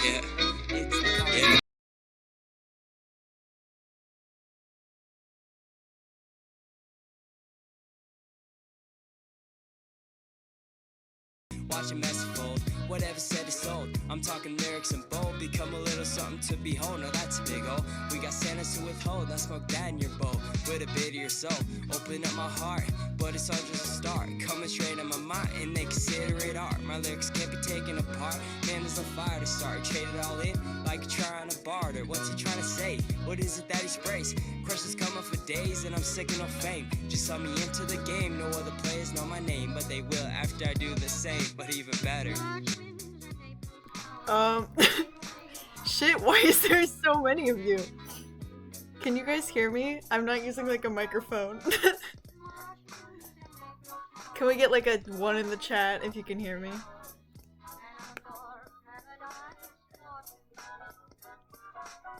Yeah, yeah. Watch a mess fold. Whatever said is sold. I'm talking lyrics and bold. Become a little something to behold. Now that's a big O. We got Santas to withhold. Now smoke that in your bowl. With a bit of your soul. Open up my heart. But it's all just a start. Coming straight on my mind. And they consider it art. My lyrics can't be taken apart. Man, there's no fire to start. Trade it all in. Like a try on a barter. What's he trying to say? What is it that he sprays? Questions coming for days. And I'm sick of no fame. Just saw me into the game. No other players know my name. But they will after I do the same. But even better. Um, shit, why is there so many of you? Can you guys hear me? I'm not using like a microphone. Can we get like a 1 in the chat if you can hear me?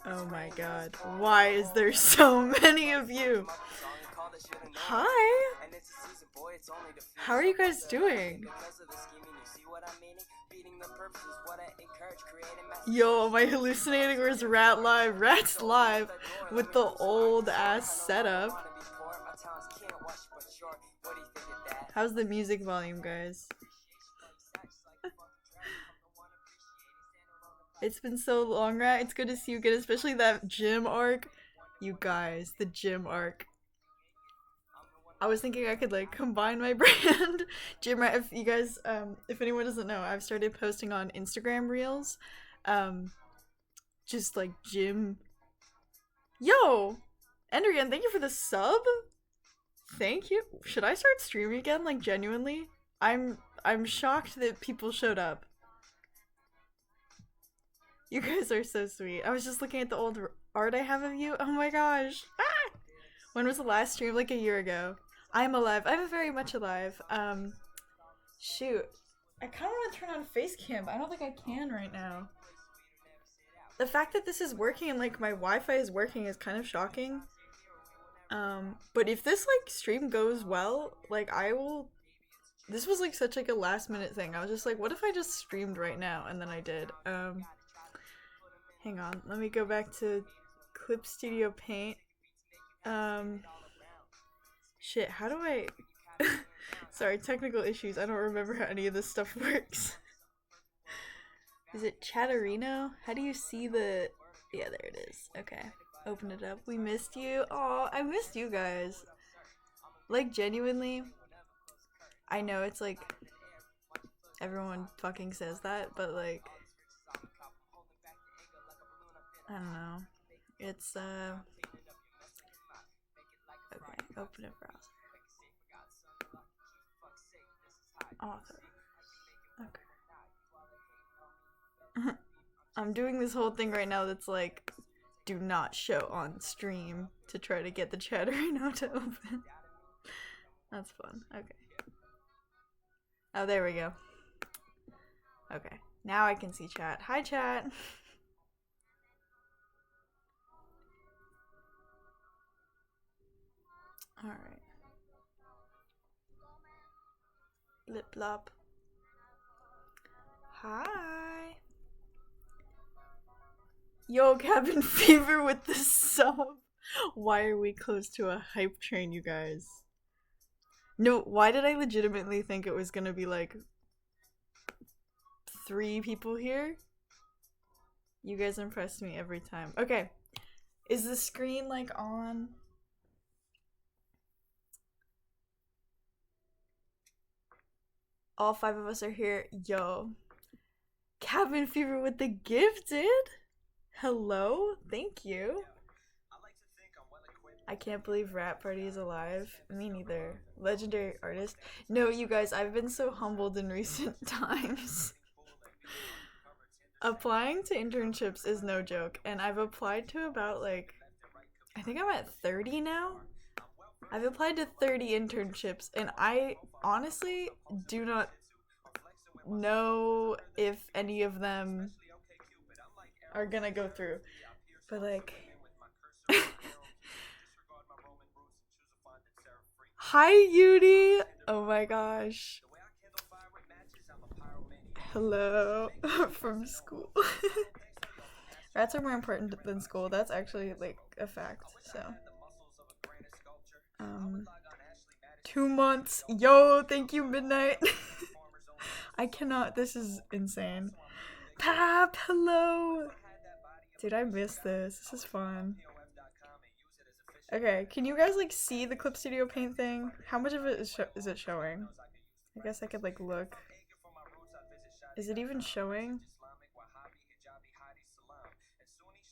Oh my god, why is there so many of you? Hi! How are you guys doing? Yo, am I hallucinating or is Rat live? Rat's live with the old ass setup. How's the music volume, guys? It's been so long, Rat. It's good to see you again, especially that gym arc. You guys, the gym arc. I was thinking I could like combine my brand. Gym Rat, if you guys, if anyone doesn't know, I've started posting on Instagram Reels. Just like gym. Yo! Endrian, thank you for the sub? Thank you. Should I start streaming again? Like genuinely? I'm shocked that people showed up. You guys are so sweet. I was just looking at the old art I have of you. Oh my gosh. Ah! When was the last stream? Like a year ago. I'm alive. I'm very much alive. Shoot. I kind of want to turn on face cam, but I don't think I can right now. The fact that this is working and like my Wi-Fi is working is kind of shocking. But if this like stream goes well, like I will. This was like such like a last minute thing. I was just like, what if I just streamed right now? And then I did. Hang on. Let me go back to Clip Studio Paint. Shit, how do I... Sorry, technical issues. I don't remember how any of this stuff works. Is it Chatterino? How do you see the... Yeah, there it is. Okay. Open it up. We missed you. Aw, I missed you guys. Like, genuinely, I know it's like... Everyone fucking says that, but like... I don't know. It's, Okay, open a browser. Author. Okay. I'm doing this whole thing right now that's like, do not show on stream to try to get the Chatterino to open. That's fun. Okay. Oh, there we go. Okay. Now I can see chat. Hi, chat. Alright. Lip lop. Hi. Yo, Cabin Fever with the sub. Why are we close to a hype train, you guys? No, why did I legitimately think it was gonna be like 3 people here? You guys impress me every time. Okay. Is the screen like on? All 5 of us are here. Yo. Cabin Fever with the gifted? Hello? Thank you. I can't believe Rat Party is alive. Me neither. Legendary artist. No, you guys, I've been so humbled in recent times. Applying to internships is no joke, and I've applied to about like, I think I'm at 30 now. I've applied to 30 internships, and I honestly do not know if any of them are gonna go through. But like, hi Yudi! Oh my gosh. Hello from school. Rats are more important than school. That's actually like a fact. So, 2 months. Yo, thank you, Midnight. I cannot. This is insane. Pap, hello. Dude, I miss this. This is fun. Okay, can you guys like see the Clip Studio Paint thing? How much of it is it showing? I guess I could like look. Is it even showing?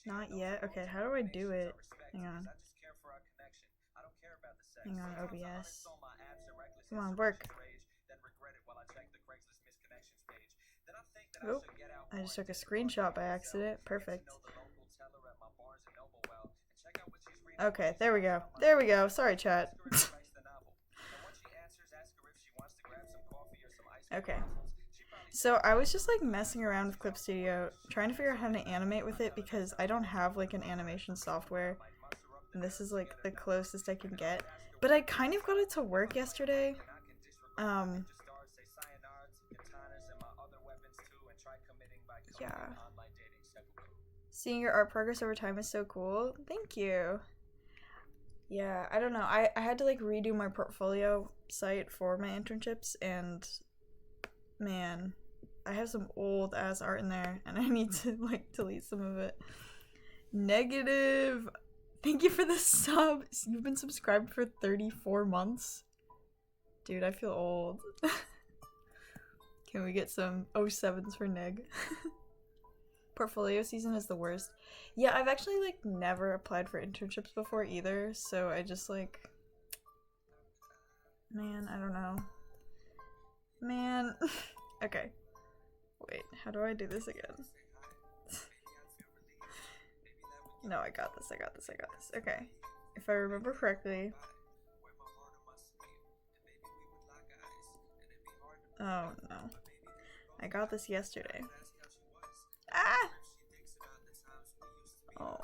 Not yet. Okay, how do I do it? Hang on. Hang on, OBS. Come on, work. Oh, I just took a screenshot by accident. Perfect. Okay, there we go. There we go. Sorry, chat. Okay. So I was just like messing around with Clip Studio, trying to figure out how to animate with it because I don't have like an animation software. And this is like the closest I can get. But I kind of got it to work yesterday. Yeah. Seeing your art progress over time is so cool. Thank you. Yeah, I don't know. I had to like redo my portfolio site for my internships and man, I have some old ass art in there and I need to like delete some of it. Negative. Thank you for the sub. You've been subscribed for 34 months. Dude, I feel old. Can we get some 07s for neg? Portfolio season is the worst. Yeah, I've actually like never applied for internships before either, so I just like, man, I don't know. Man. Okay. Wait, how do I do this again? No, I got this, I got this, I got this. Okay. If I remember correctly. Oh no. I got this yesterday. Ah! Oh.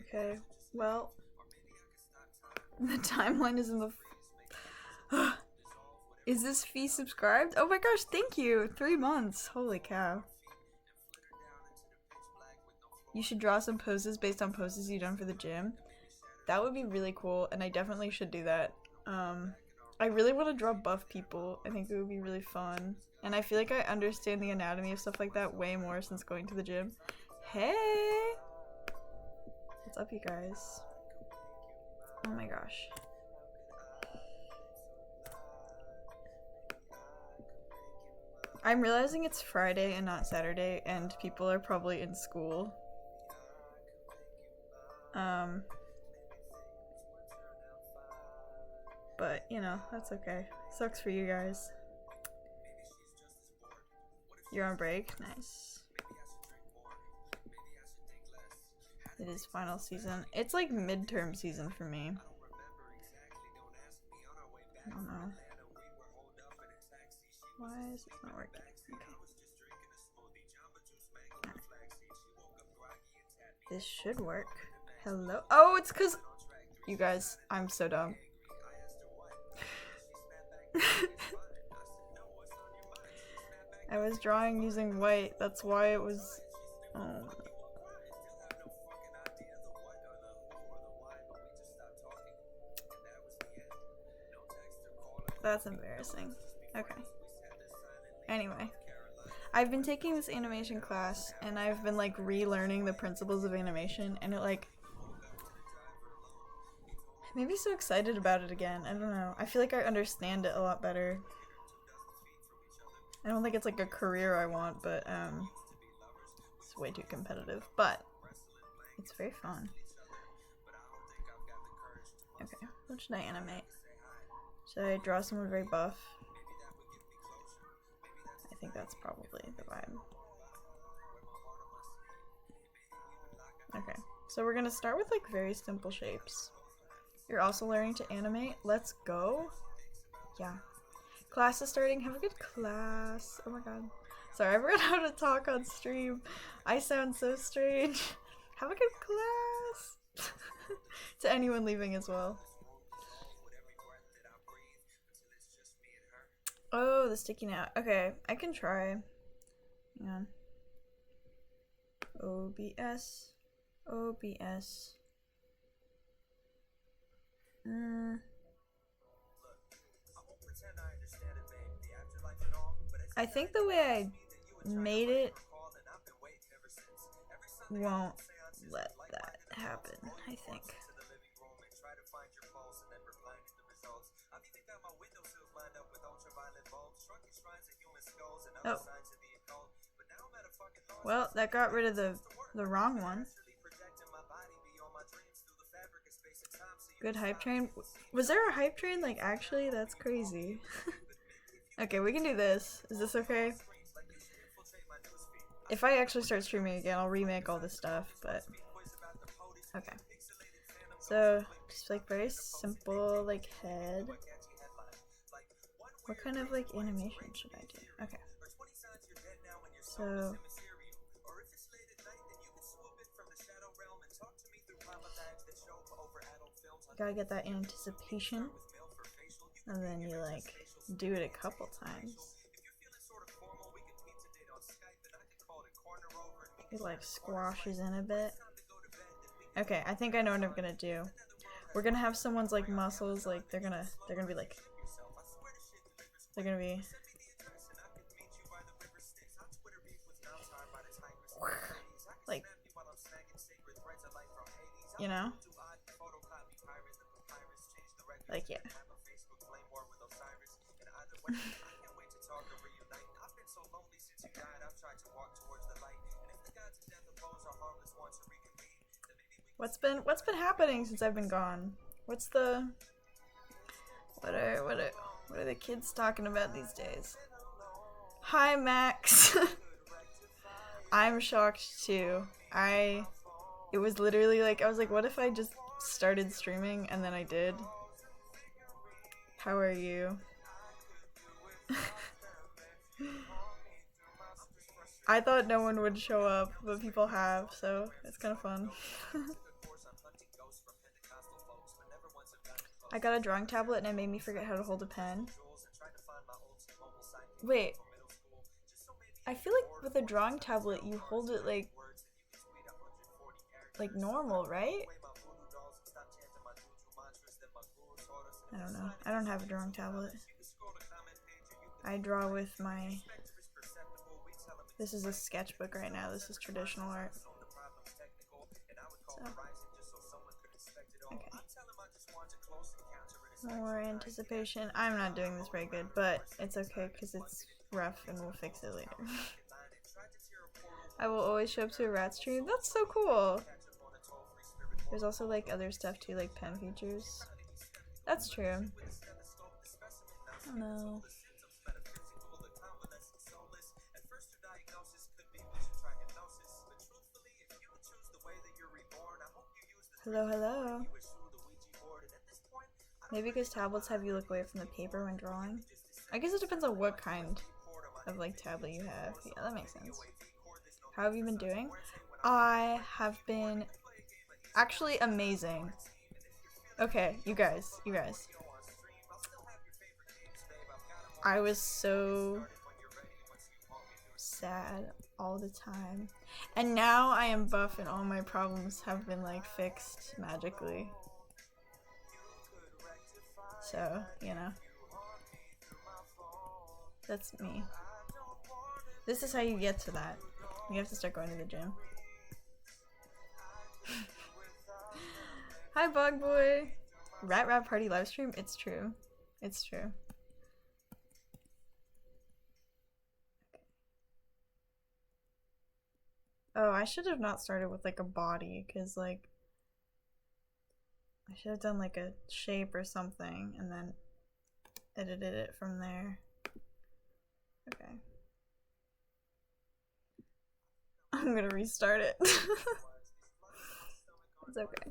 Okay, well. The timeline is in the. Is this fee subscribed? Oh my gosh, thank you! 3 months. Holy cow. You should draw some poses based on poses you've done for the gym. That would be really cool, and I definitely should do that. I really want to draw buff people. I think it would be really fun. And I feel like I understand the anatomy of stuff like that way more since going to the gym. Hey! What's up, you guys? Oh my gosh. I'm realizing it's Friday and not Saturday, and people are probably in school. But, you know, that's okay. Sucks for you guys. You're on break? Nice. It is final season. It's like midterm season for me. I don't know. Why is this not working? Okay. Right. This should work. Hello? Oh, it's because... You guys, I'm so dumb. I was drawing using white, that's why it was... Oh. That's embarrassing. Okay. Anyway. I've been taking this animation class, and I've been, like, relearning the principles of animation, and it, like... made me so excited about it again. I don't know. I feel like I understand it a lot better. I don't think it's like a career I want, but it's way too competitive. But it's very fun. Okay, what should I animate? Should I draw someone very buff? I think that's probably the vibe. Okay, so we're gonna start with like very simple shapes. You're also learning to animate. Let's go. Yeah. Class is starting. Have a good class. Oh my god. Sorry, I forgot how to talk on stream. I sound so strange. Have a good class. To anyone leaving as well. Oh, the sticky note. Okay, I can try. Hang on. OBS. OBS. I think the way I made it won't let that happen, I think. Oh. Well, that got rid of the wrong one. Good hype train. Was there a hype train? Like, actually? That's crazy. Okay, we can do this. Is this okay? If I actually start streaming again, I'll remake all this stuff, but... Okay. So, just like very simple, like, head. What kind of, like, animation should I do? Okay. So... Gotta get that anticipation, and then you like do it a couple times. It like squashes in a bit. Okay, I think I know what I'm gonna do. We're gonna have someone's like muscles, like they're gonna be like like, you know? Like, yeah. What's been happening since I've been gone? What's the what are the kids talking about these days? Hi Max. I'm shocked too. It was literally like, I was like, what if I just started streaming and then I did? How are you? I thought no one would show up, but people have, so it's kind of fun. I got a drawing tablet and it made me forget how to hold a pen. Wait. I feel like with a drawing tablet you hold it like normal, right? I don't know. I don't have a drawing tablet. I draw with my... This is a sketchbook right now. This is traditional art. So. Okay. More anticipation. I'm not doing this very good, but it's okay because it's rough and we'll fix it later. I will always show up to a rat stream. That's so cool. There's also like other stuff too, like pen features. That's true. I don't know. Hello, hello. Maybe because tablets have you look away from the paper when drawing. I guess it depends on what kind of like tablet you have. Yeah, that makes sense. How have you been doing? I have been actually amazing. Okay, you guys. I was so sad all the time. And now I am buff and all my problems have been like fixed magically. So, you know. That's me. This is how you get to that. You have to start going to the gym. Hi, Bug Boy. Rat Party livestream? It's true. It's true. Oh, I should have not started with like a body, because like I should have done like a shape or something and then edited it from there. Okay. I'm gonna restart it. It's okay.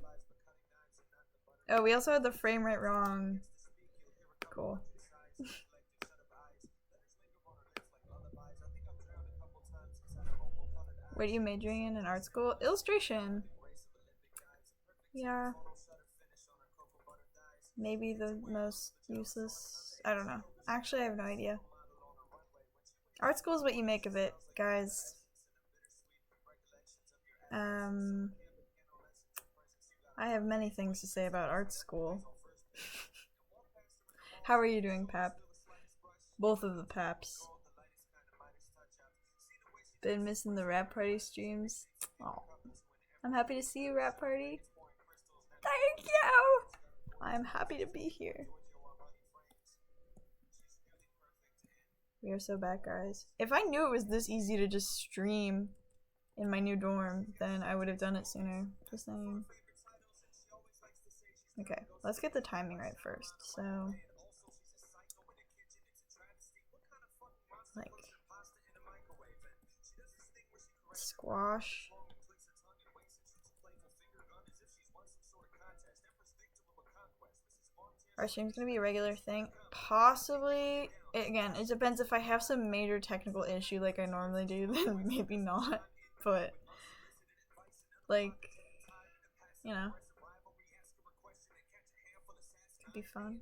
Oh, we also had the frame rate wrong. Cool. What are you majoring in art school? Illustration. Yeah. Maybe the most useless. I don't know. Actually, I have no idea. Art school is what you make of it, guys. I have many things to say about art school. How are you doing, Pap? Both of the Paps. Been missing the rap party streams. Oh, I'm happy to see you, rap party. Thank you! I'm happy to be here. We are so bad, guys. If I knew it was this easy to just stream in my new dorm, then I would have done it sooner. Just saying. Okay, let's get the timing right first. So, like, squash. Our stream's gonna be a regular thing. Possibly. Again, it depends if I have some major technical issue like I normally do, then maybe not. But, like, you know. Could be fun.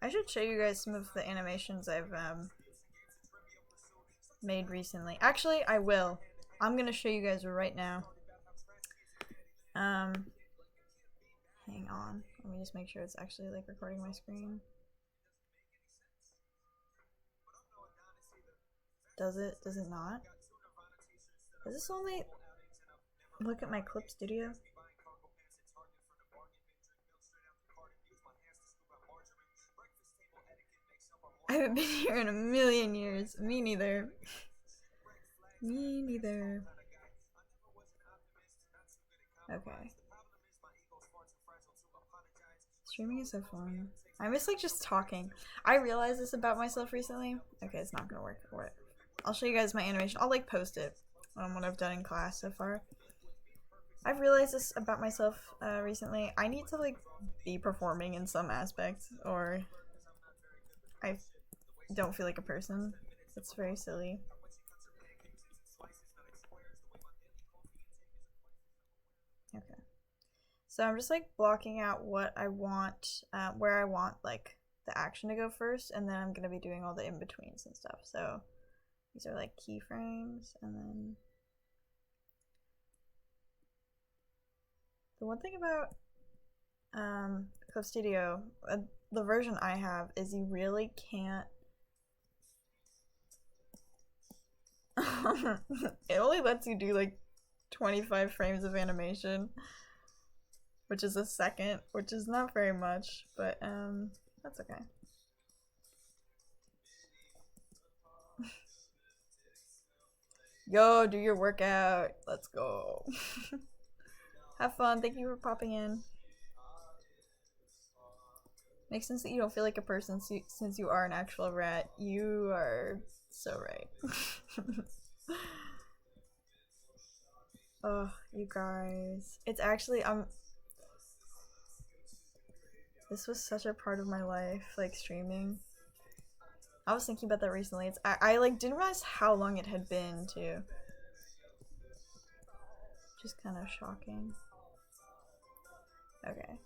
I should show you guys some of the animations I've made recently. Actually, I will. I'm gonna show you guys right now. Hang on. Let me just make sure it's actually like recording my screen. Does it? Does it not? Does this only look at my Clip Studio? I haven't been here in a million years. Me neither. Me neither. Okay. Streaming is so fun. I miss like just talking. I realized this about myself recently. Okay, it's not gonna work for it. I'll show you guys my animation. I'll like post it on what I've done in class so far. I've realized this about myself recently. I need to like be performing in some aspects or I don't feel like a person. It's very silly. Okay. So I'm just like blocking out what I want, where I want like the action to go first, and then I'm gonna be doing all the in-betweens and stuff. So these are like keyframes, and then the one thing about Clip Studio, the version I have, is you really can't it only lets you do like 25 frames of animation, which is a second, which is not very much, but that's okay. Yo, do your workout. Let's go. Have fun. Thank you for popping in. Makes sense that you don't feel like a person since you are an actual rat. You are so right. Oh, you guys. It's actually, this was such a part of my life, like streaming. I was thinking about that recently. I like didn't realize how long it had been too. Just kind of shocking. Okay.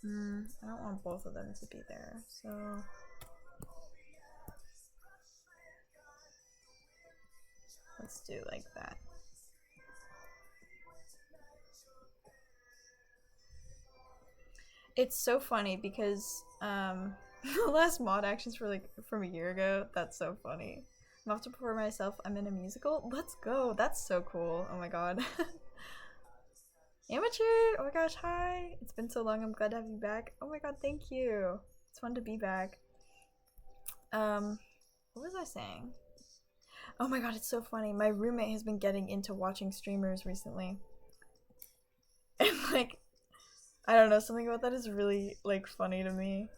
I don't want both of them to be there, so let's do like that. It's so funny because the last mod actions were like from a year ago. That's so funny. I'm off to perform myself. I'm in a musical. Let's go. That's so cool. Oh my god. Amateur! Oh my gosh, hi! It's been so long, I'm glad to have you back. Oh my god, thank you! It's fun to be back. What was I saying? Oh my god, it's so funny. My roommate has been getting into watching streamers recently. And like, I don't know, something about that is really like funny to me.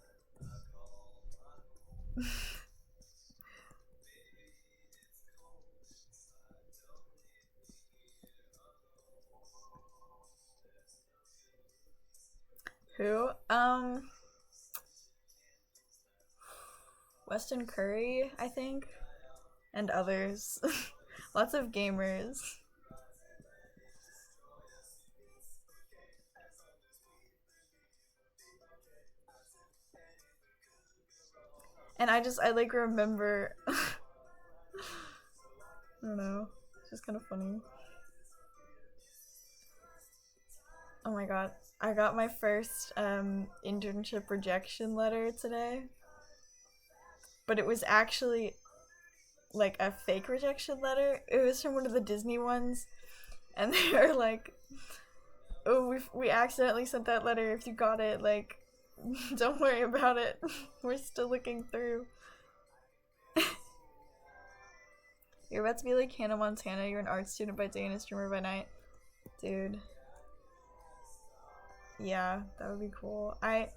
Who? Weston Curry, I think, and others. Lots of gamers. And I like remember I don't know. It's just kind of funny. Oh my god. I got my first internship rejection letter today. But it was actually like a fake rejection letter. It was from one of the Disney ones. And they were like, oh, we accidentally sent that letter. If you got it, like, don't worry about it. We're still looking through. You're about to be like Hannah Montana. You're an art student by day and a streamer by night. Dude. Yeah, that would be cool. I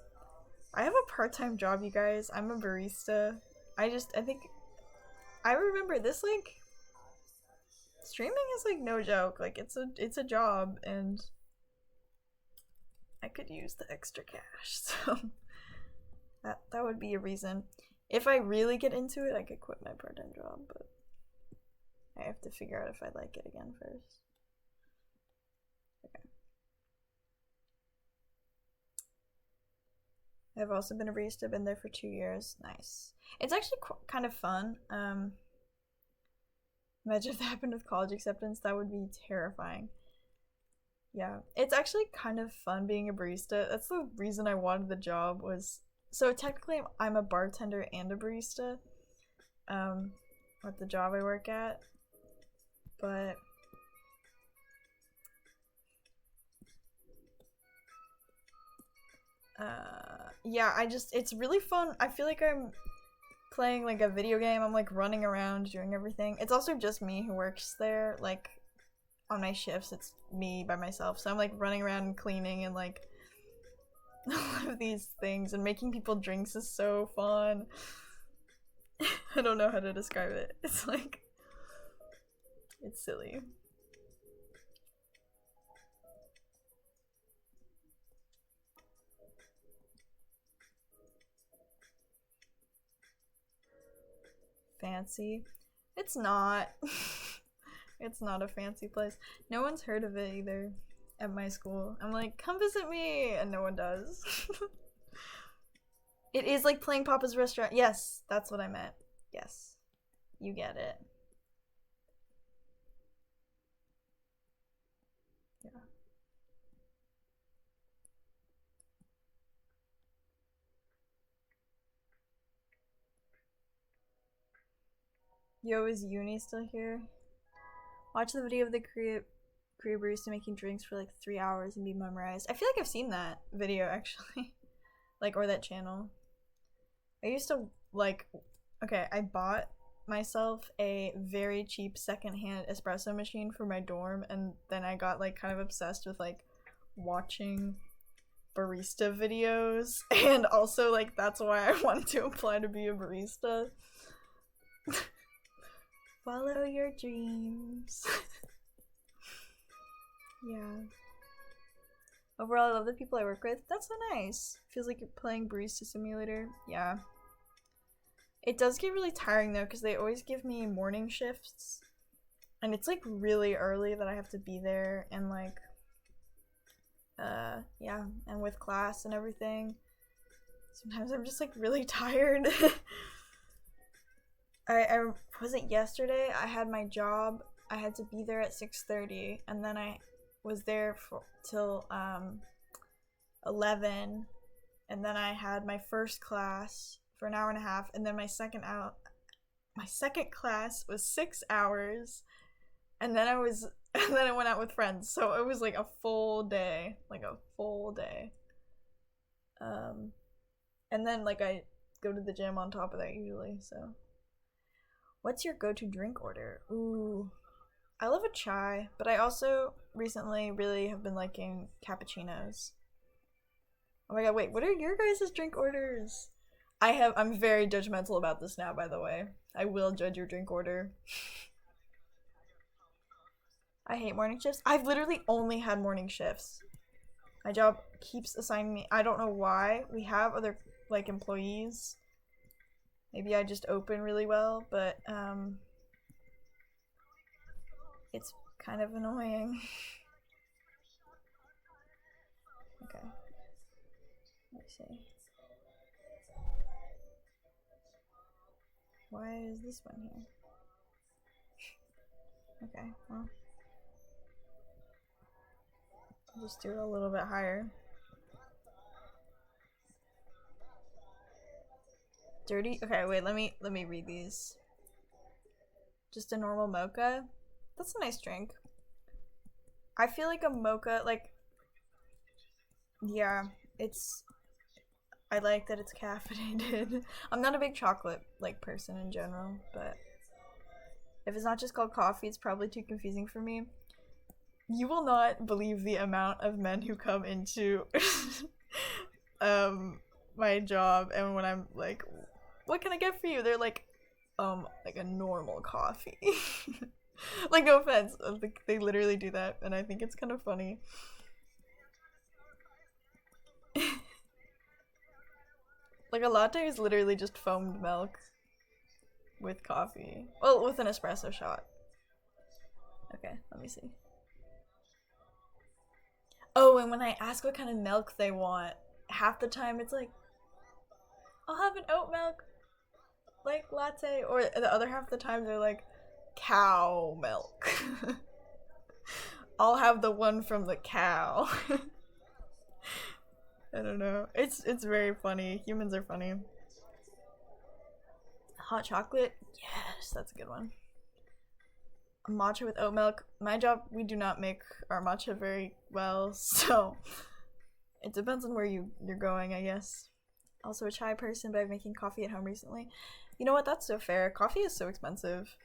have a part-time job, you guys. I'm a barista. I think I remember this, like, streaming is like no joke. Like it's a job, and I could use the extra cash. So that would be a reason. If I really get into it, I could quit my part-time job, but I have to figure out if I like it again first. Okay. I've also been a barista, been there for 2 years. Nice. It's actually kind of fun. Imagine if that happened with college acceptance. That would be terrifying. Yeah, it's actually kind of fun being a barista. That's the reason I wanted the job was... So technically, I'm a bartender and a barista. At the job I work at. But... yeah, it's really fun. I feel like I'm playing like a video game. I'm like running around doing everything. It's also just me who works there. Like on my shifts, it's me by myself. So I'm like running around and cleaning and like all of these things, and making people drinks is so fun. I don't know how to describe it. It's like, it's silly. Fancy. It's not. It's not a fancy place. No one's heard of it either at my school. I'm like, come visit me, and no one does. It is like playing Papa's Restaurant. Yes, that's what I meant. Yes. You get it. Yeah. Yo, is Uni still here? Watch the video of the Korea barista making drinks for like 3 hours and be memorized. I feel like I've seen that video actually. Like, or that channel. I used to like, okay, I bought myself a very cheap secondhand espresso machine for my dorm, and then I got like kind of obsessed with like watching barista videos, and also like that's why I wanted to apply to be a barista. Follow your dreams. Yeah. Overall, I love the people I work with. That's so nice. Feels like you're playing Barista Simulator. Yeah. It does get really tiring though, because they always give me morning shifts. And it's like really early that I have to be there, and like, yeah, and with class and everything. Sometimes I'm just like really tired. I was it yesterday? I had my job. I had to be there at 6:30, and then I was there till 11, and then I had my first class for an hour and a half, and then my second class was 6 hours, and then I went out with friends, so it was like a full day, and then like I go to the gym on top of that usually. So what's your go-to drink order? Ooh, I love a chai, but I also recently really have been liking cappuccinos. Oh my god, wait, what are your guys' drink orders? I'm very judgmental about this now, by the way. I will judge your drink order. I hate morning shifts. I've literally only had morning shifts. My job keeps assigning me, I don't know why. We have other, like, employees. Maybe I just open really well, but, It's kind of annoying. Okay. Let's see. Why is this one here? Okay, well. I'll just do it a little bit higher. Dirty? Okay, wait, let me read these. Just a normal mocha. That's a nice drink. I feel like a mocha, like, yeah, I like that it's caffeinated. I'm not a big chocolate, like, person in general, but if it's not just called coffee, it's probably too confusing for me. You will not believe the amount of men who come into my job, and when I'm like, what can I get for you? They're like a normal coffee. Like, no offense, they literally do that, and I think it's kind of funny. Like, a latte is literally just foamed milk with coffee. Well, with an espresso shot. Okay, let me see. Oh, and when I ask what kind of milk they want, half the time it's like, I'll have an oat milk, like, latte, or the other half of the time they're like, cow milk. I'll have the one from the cow. I don't know. It's very funny. Humans are funny. Hot chocolate? Yes, that's a good one. Matcha with oat milk. My job, we do not make our matcha very well, so it depends on where you're going, I guess. Also a chai person, but I'm making coffee at home recently. You know what? That's so fair. Coffee is so expensive.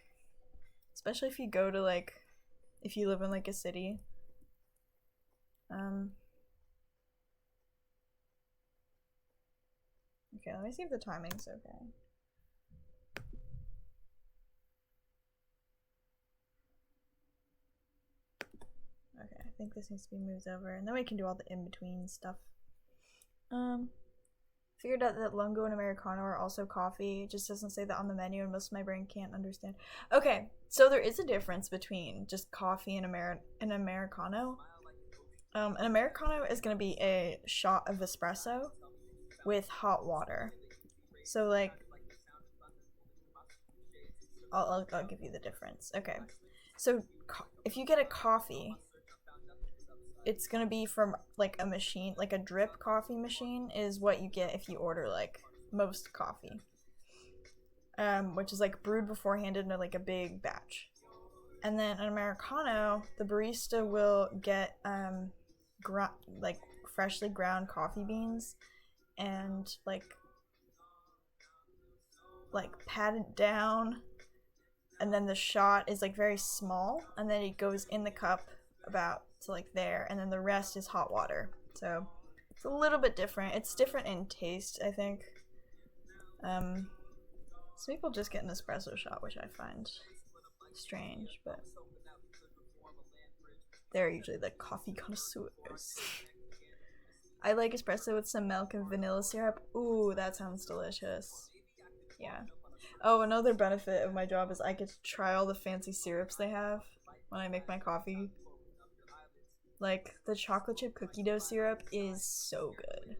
Especially if you go to, like, if you live in, like, a city. Okay, let me see if the timing's okay. Okay, I think this needs to be moved over, and then we can do all the in-between stuff. Figured out that lungo and Americano are also coffee. It just doesn't say that on the menu, and most of my brain can't understand. Okay, so there is a difference between just coffee and Americano. An Americano is going to be a shot of espresso with hot water. So, like, I'll give you the difference. Okay, so if you get a coffee, it's gonna be from, like, a machine, like a drip coffee machine is what you get if you order, like, most coffee. Which is, like, brewed beforehand in, like, a big batch. And then an Americano, the barista will get, like, freshly ground coffee beans and, like, pat it down, and then the shot is, like, very small, and then it goes in the cup about to, like, there, and then the rest is hot water. So it's a little bit different. It's different in taste, I think. Some people just get an espresso shot, which I find strange, but they're usually the coffee connoisseurs. I like espresso with some milk and vanilla syrup. Ooh, that sounds delicious. Yeah. Oh, another benefit of my job is I get to try all the fancy syrups they have when I make my coffee. Like, the chocolate chip cookie dough syrup is so good.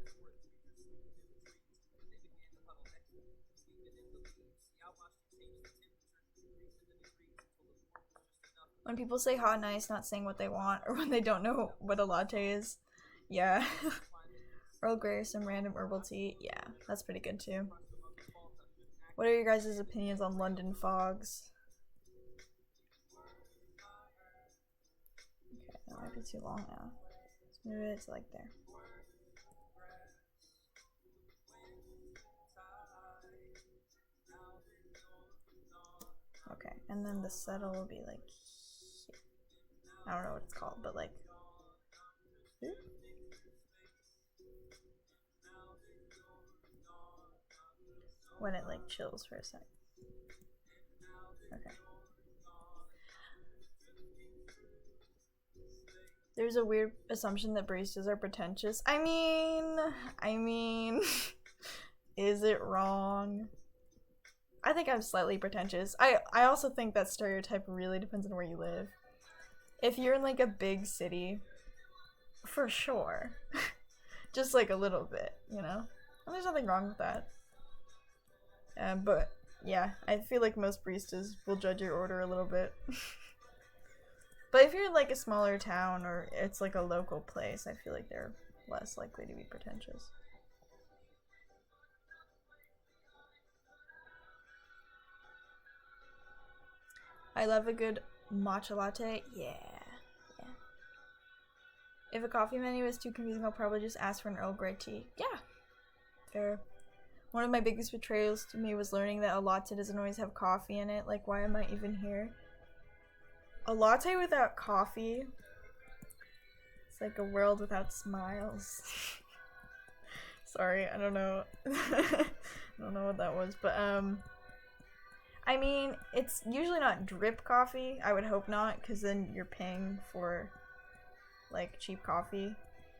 When people say hot and ice, not saying what they want, or when they don't know what a latte is. Yeah. Earl Grey or some random herbal tea. Yeah, that's pretty good too. What are your guys' opinions on London fogs? Okay, that might be too long now. Let's move it to, like, there. Okay, and then the settle will be, like, here. I don't know what it's called, but, like, here? When it, like, chills for a sec. Okay. There's a weird assumption that baristas are pretentious. I mean, is it wrong? I think I'm slightly pretentious. I also think that stereotype really depends on where you live. If you're in like a big city, for sure. Just like a little bit, you know? And there's nothing wrong with that. But yeah, I feel like most baristas will judge your order a little bit. But if you're in like a smaller town or it's like a local place, I feel like they're less likely to be pretentious. I love a good matcha latte. Yeah. If a coffee menu is too confusing, I'll probably just ask for an Earl Grey tea. Yeah. Fair. One of my biggest betrayals to me was learning that a latte doesn't always have coffee in it. Like, why am I even here? A latte without coffee, it's like a world without smiles. Sorry, I don't know. I don't know what that was, but I mean, it's usually not drip coffee. I would hope not, because then you're paying for like cheap coffee.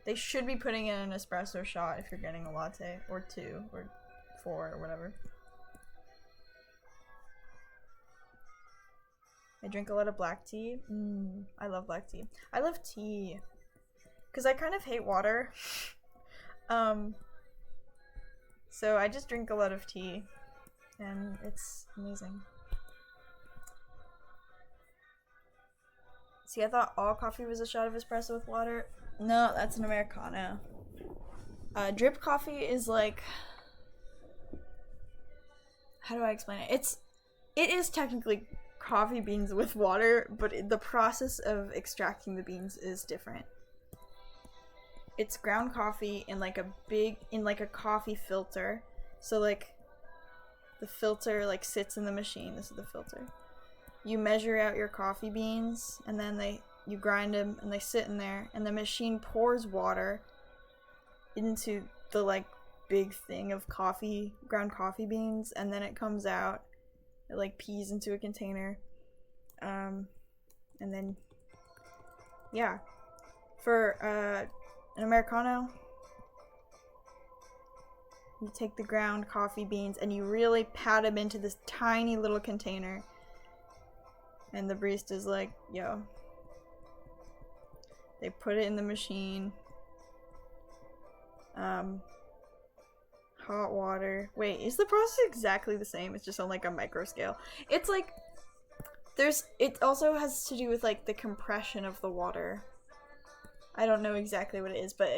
They should be putting in an espresso shot if you're getting a latte, or 2 or 4 or whatever. I drink a lot of black tea. I love black tea. I love tea because I kind of hate water. So I just drink a lot of tea and it's amazing. See, I thought all coffee was a shot of espresso with water. No, that's an Americano. Drip coffee is like, how do I explain it? It is technically coffee beans with water, but the process of extracting the beans is different. It's ground coffee in like a coffee filter. So like the filter like sits in the machine. This is the filter. You measure out your coffee beans and then you grind them and they sit in there, and the machine pours water into the like big thing of ground coffee beans, and then it comes out. It like pees into a container. And then yeah. For an Americano, you take the ground coffee beans and you really pat them into this tiny little container. And the barista's like, yo. They put it in the machine. Hot water. Wait, is the process exactly the same? It's just on like a micro scale. It's like it also has to do with like the compression of the water. I don't know exactly what it is, but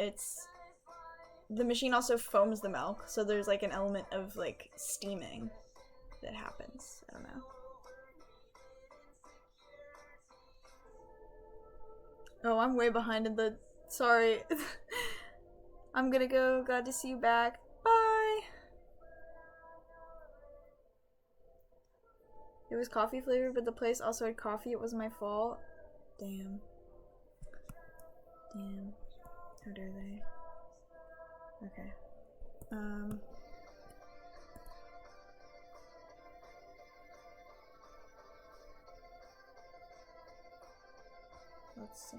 the machine also foams the milk, so there's like an element of like steaming that happens. I don't know. Oh, I'm way behind in the... Sorry. I'm gonna go. Glad to see you back. Bye! It was coffee flavored, but the place also had coffee. It was my fault. Damn. How dare they? Okay. Let's see.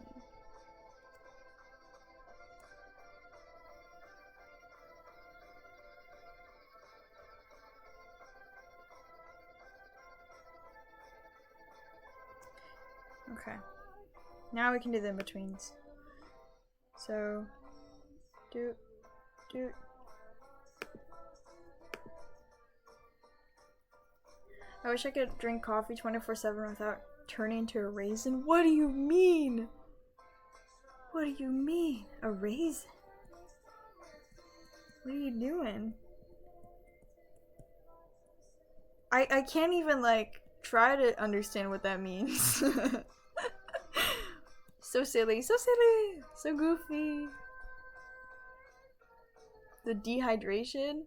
Okay. Now we can do the in-betweens. So, do. I wish I could drink coffee 24/7 without turning into a raisin. What do you mean? What do you mean? A raisin? What are you doing? I can't even like try to understand what that means. So silly, so goofy. The dehydration?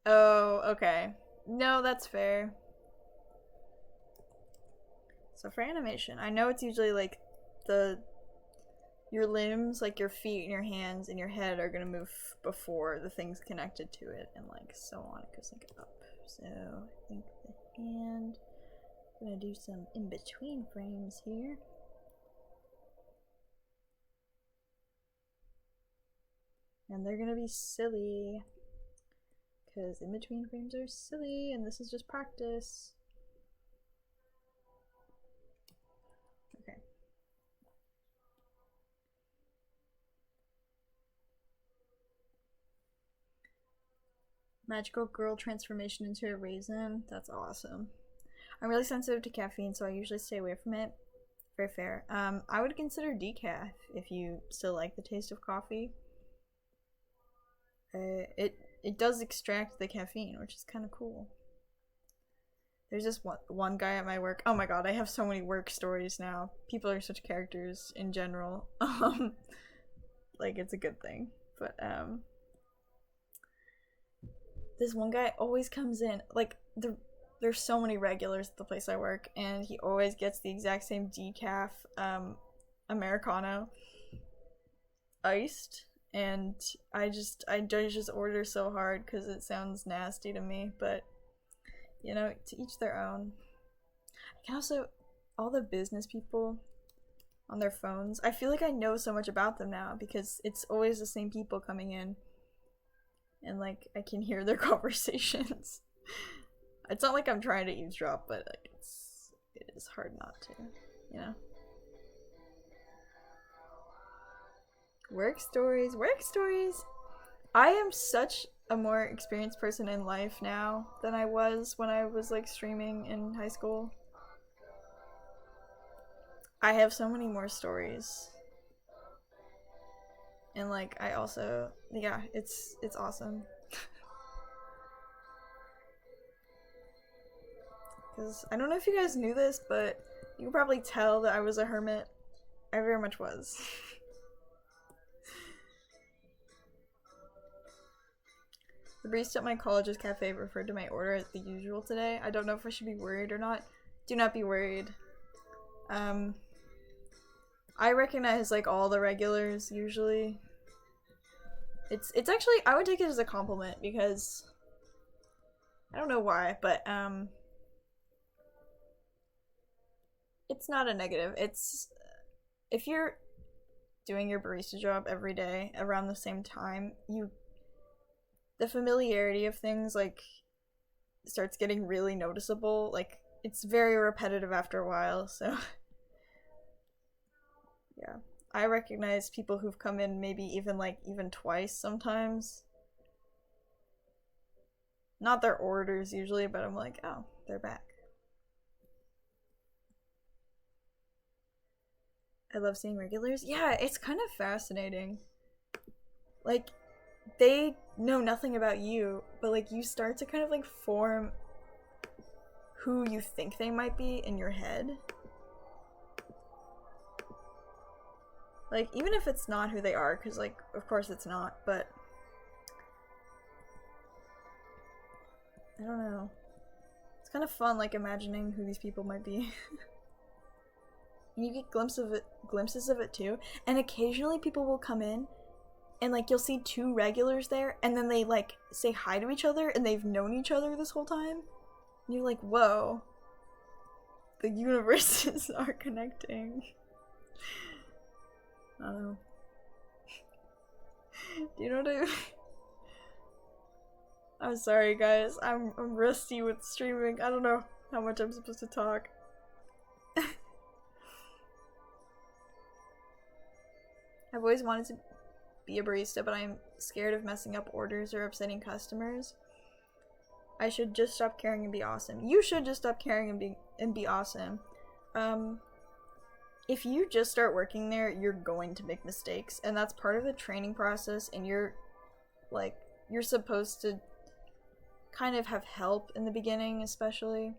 Oh, okay. No, that's fair. So for animation, I know it's usually like your limbs, like your feet and your hands and your head are gonna move before the things connected to it, and like so on. It goes like up. So I think the hand. I'm gonna do some in between frames here. And they're gonna be silly, because in between frames are silly, and this is just practice. Okay. Magical girl transformation into a raisin. That's awesome. I'm really sensitive to caffeine, so I usually stay away from it. Very fair. I would consider decaf if you still like the taste of coffee. It does extract the caffeine, which is kind of cool. There's this one guy at my work. Oh my god, I have so many work stories now. People are such characters in general. Like, it's a good thing. But this one guy always comes in, like, there's so many regulars at the place I work, and he always gets the exact same decaf Americano iced, and I just order so hard because it sounds nasty to me, but you know, to each their own. I can also, all the business people on their phones, I feel like I know so much about them now because it's always the same people coming in, and like I can hear their conversations. It's not like I'm trying to eavesdrop, but like it is hard not to, you know. Work stories. I am such a more experienced person in life now than I was when I was like streaming in high school. I have so many more stories. And like I also, yeah, it's awesome. Because I don't know if you guys knew this, but you can probably tell that I was a hermit. I very much was. The barista at my college's cafe referred to my order as the usual today. I don't know if I should be worried or not. Do not be worried. I recognize like all the regulars usually. It's actually, I would take it as a compliment because I don't know why, but it's not a negative. It's if you're doing your barista job every day around the same time, the familiarity of things like starts getting really noticeable. Like it's very repetitive after a while, so yeah. I recognize people who've come in maybe even twice sometimes. Not their orders usually, but I'm like, oh, they're back. I love seeing regulars. Yeah, it's kind of fascinating. Like, they know nothing about you, but like you start to kind of like form who you think they might be in your head. Like, even if it's not who they are, because like, of course it's not, but I don't know. It's kind of fun, like, imagining who these people might be. And you get glimpses of it too. And occasionally people will come in and like you'll see two regulars there and then they like say hi to each other and they've known each other this whole time. And you're like, whoa. The universes are connecting. I don't know. Do you know what I mean? I'm sorry guys, I'm rusty with streaming. I don't know how much I'm supposed to talk. I've always wanted to be a barista, but I'm scared of messing up orders or upsetting customers. I should just stop caring and be awesome. You should just stop caring and be awesome. If you just start working there, you're going to make mistakes, and that's part of the training process, and you're supposed to kind of have help in the beginning, especially.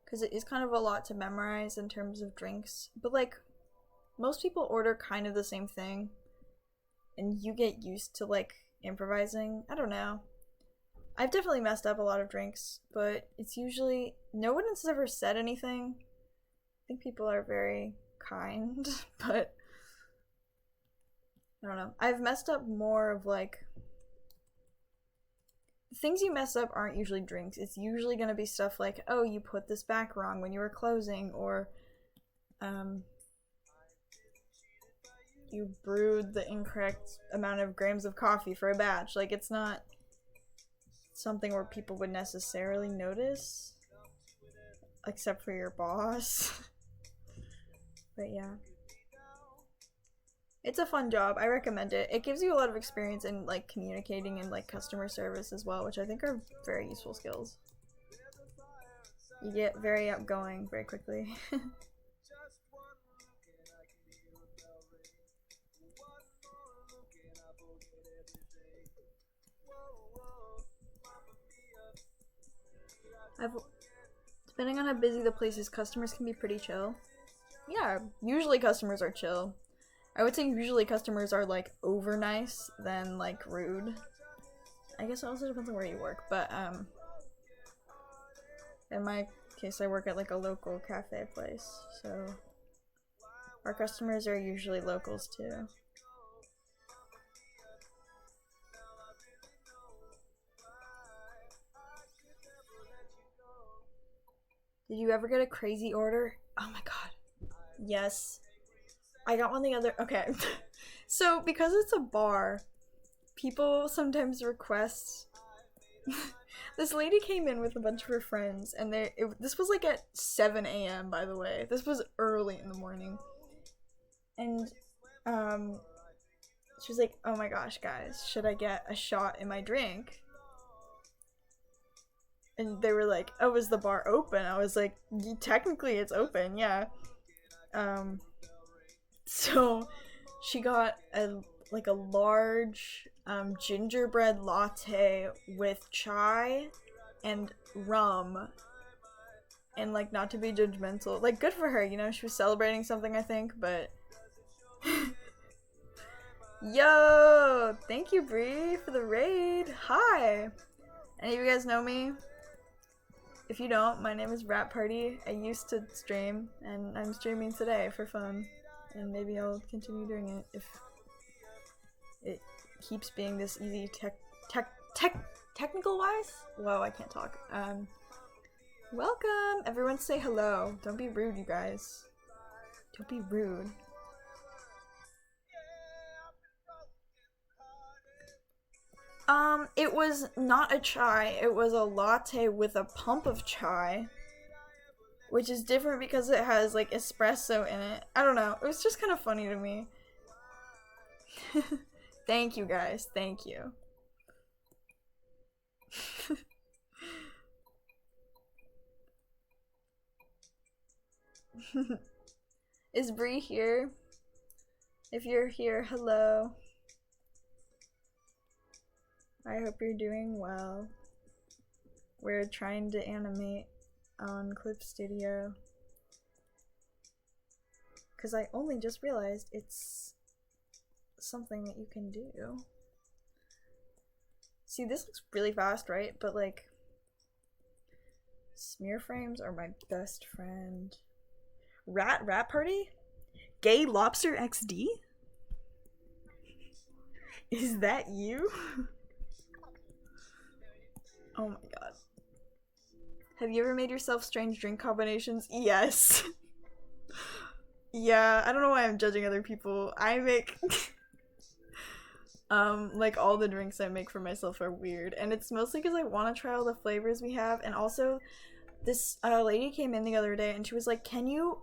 Because it is kind of a lot to memorize in terms of drinks. But like, most people order kind of the same thing, and you get used to like improvising. I don't know. I've definitely messed up a lot of drinks, but it's usually no one has ever said anything. I think people are very kind, but I don't know. I've messed up more of like things you mess up aren't usually drinks. It's usually gonna be stuff like, oh, you put this back wrong when you were closing, or you brewed the incorrect amount of grams of coffee for a batch. Like, it's not something where people would necessarily notice, except for your boss. But yeah. It's a fun job. I recommend it. It gives you a lot of experience in like communicating and like customer service as well, which I think are very useful skills. You get very outgoing very quickly. Depending on how busy the place is, customers can be pretty chill. Yeah, usually customers are chill. I would say usually customers are like over nice than like rude. I guess it also depends on where you work, but in my case I work at like a local cafe place, so our customers are usually locals too. Did you ever get a crazy order? Oh my god. Yes. I got one the other. Okay. So, because it's a bar, people sometimes request. This lady came in with a bunch of her friends, and this was like at 7 a.m., by the way. This was early in the morning. And, she was like, oh my gosh, guys, should I get a shot in my drink? And they were like, oh, is the bar open? I was like, technically it's open, yeah. So she got a large gingerbread latte with chai and rum. And like, not to be judgmental, like, good for her, you know, she was celebrating something, I think, but yo, thank you, Bree, for the raid. Hi. Any of you guys know me? If you don't, my name is Rat Party. I used to stream, and I'm streaming today for fun. And maybe I'll continue doing it if it keeps being this easy technical wise? Whoa, I can't talk. Welcome! Everyone say hello. Don't be rude, you guys. Don't be rude. It was not a chai, it was a latte with a pump of chai. Which is different because it has, like, espresso in it. I don't know. It was just kind of funny to me. Thank you, guys. Thank you. Is Bree here? If you're here, hello. I hope you're doing well. We're trying to animate on Clip Studio. Because I only just realized it's something that you can do. See, this looks really fast, right? But like, smear frames are my best friend. Rat Party? Gay Lobster XD? Is that you? Oh my god. Have you ever made yourself strange drink combinations? Yes. Yeah, I don't know why I'm judging other people. I make like, all the drinks I make for myself are weird, and it's mostly because I want to try all the flavors we have. And also, this lady came in the other day and she was like, can you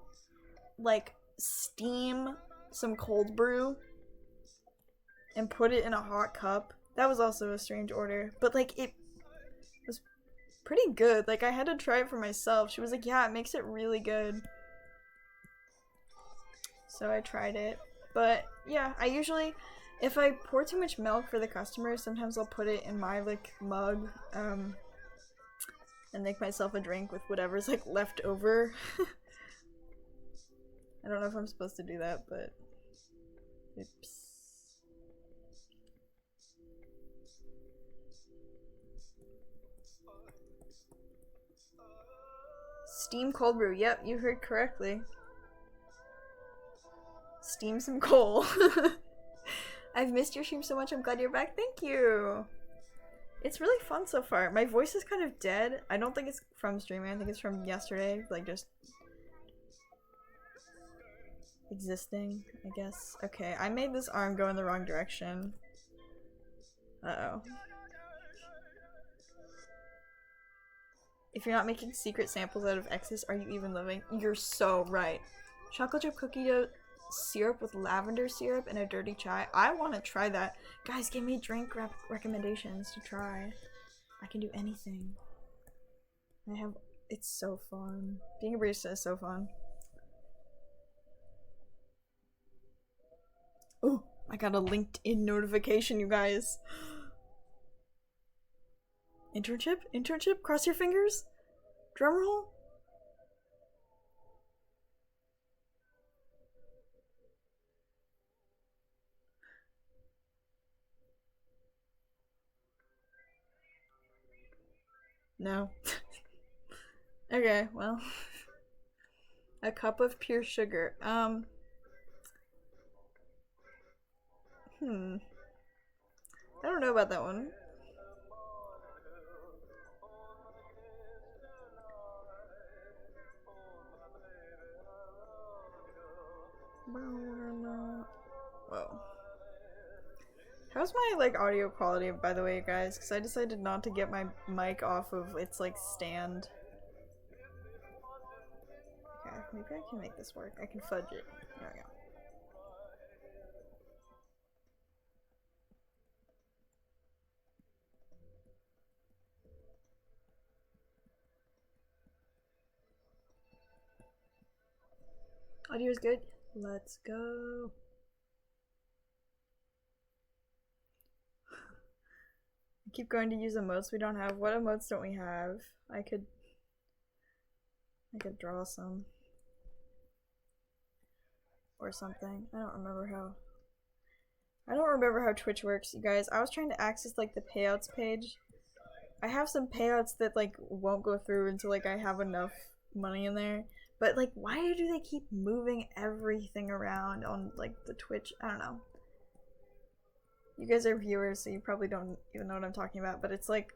like steam some cold brew and put it in a hot cup? That was also a strange order, but like, it was pretty good. Like, I had to try it for myself. She was like, yeah, it makes it really good. So I tried it. But yeah, I usually, if I pour too much milk for the customers, sometimes I'll put it in my like mug and make myself a drink with whatever's like left over. I don't know if I'm supposed to do that, but oops. Steam cold brew. Yep, you heard correctly. Steam some coal. I've missed your stream so much. I'm glad you're back. Thank you. It's really fun so far. My voice is kind of dead. I don't think it's from streaming. I think it's from yesterday. Like, just existing, I guess. Okay, I made this arm go in the wrong direction. Uh-oh. If you're not making secret samples out of X's, are you even living? You're so right. Chocolate chip cookie dough syrup with lavender syrup and a dirty chai. I want to try that. Guys, give me drink recommendations to try. I can do anything. It's so fun. Being a barista is so fun. Oh, I got a LinkedIn notification, you guys. Internship? Internship? Cross your fingers? Drumroll? No. Okay, well. A cup of pure sugar. I don't know about that one. Whoa. How's my like audio quality, by the way, guys? Because I decided not to get my mic off of its like stand. Okay, maybe I can make this work. I can fudge it. There we go. Audio is good. Let's go. I keep going to use emotes we don't have. What emotes don't we have? I could draw some. Or something. I don't remember how Twitch works, you guys. I was trying to access like the payouts page. I have some payouts that like won't go through until like I have enough money in there. But like, why do they keep moving everything around on like the Twitch? I don't know. You guys are viewers, so you probably don't even know what I'm talking about, but it's like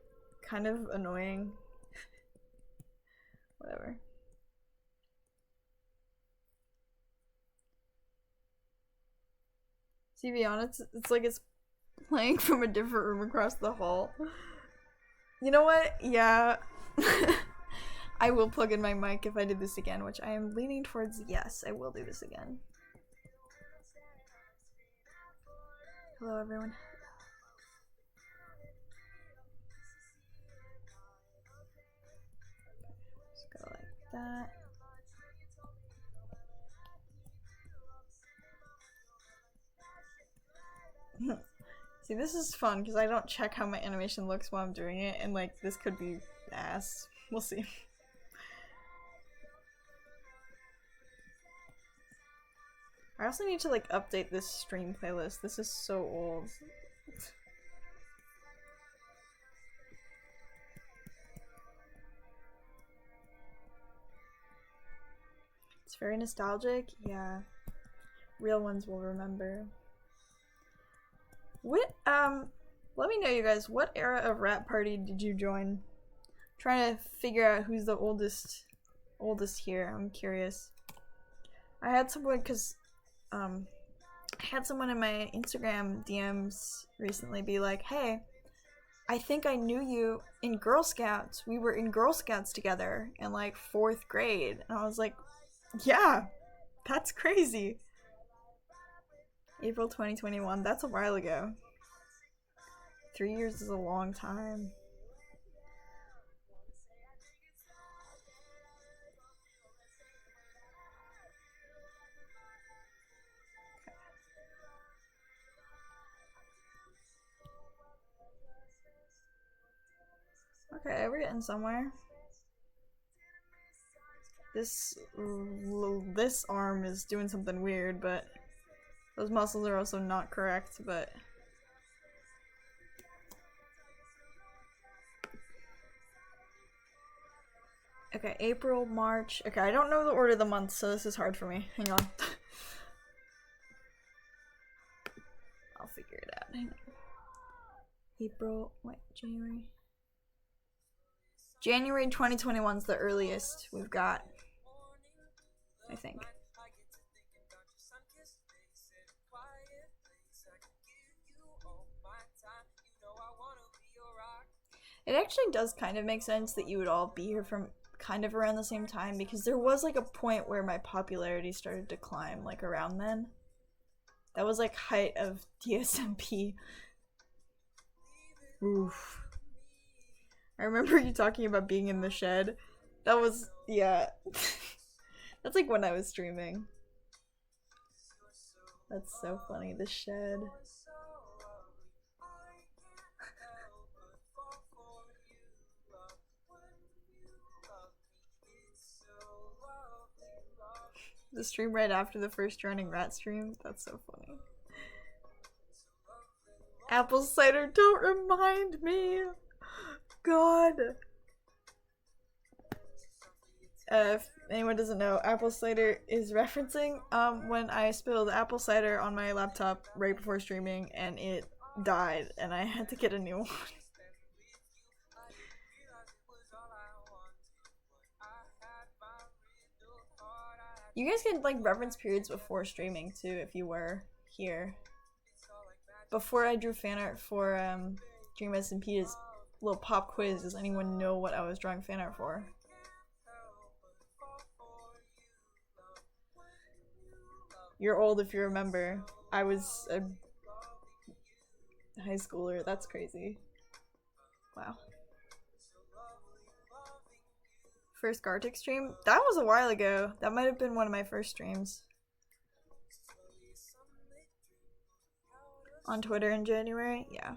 kind of annoying. Whatever. See, be honest, it's like it's playing from a different room across the hall. You know what? Yeah. I will plug in my mic if I did this again, which I am leaning towards yes, I will do this again. Hello, everyone. Just go like that. See, this is fun because I don't check how my animation looks while I'm doing it, and like this could be ass. We'll see. I also need to like update this stream playlist. This is so old. It's very nostalgic. Yeah. Real ones will remember. What let me know, you guys, what era of Rap Party did you join? I'm trying to figure out who's the oldest here. I'm curious. I had someone I had someone in my Instagram DMs recently be like, hey, I think I knew you in Girl Scouts. We were in Girl Scouts together in like 4th grade. And I was like, yeah, that's crazy. April 2021, that's a while ago. 3 years is a long time. Okay, we're getting somewhere. This arm is doing something weird, but those muscles are also not correct, but okay, April, March. Okay, I don't know the order of the months, so this is hard for me. Hang on. I'll figure it out. Hang on. April, wait, January. January 2021 is the earliest we've got, I think. It actually does kind of make sense that you would all be here from kind of around the same time because there was like a point where my popularity started to climb, like around then. That was like height of DSMP. Oof. I remember you talking about being in the shed. That was, yeah. That's like when I was streaming. That's so funny, the shed. The stream right after the first Drowning Rat stream? That's so funny. Apple cider, don't remind me! God! If anyone doesn't know, apple cider is referencing when I spilled apple cider on my laptop right before streaming and it died and I had to get a new one. You guys can like reference periods before streaming too if you were here. Before I drew fan art for Dream SMP's little pop quiz, does anyone know what I was drawing fan art for? You're old if you remember. I was a high schooler. That's crazy. Wow. First Gartic stream? That was a while ago. That might have been one of my first streams. On Twitter in January? Yeah.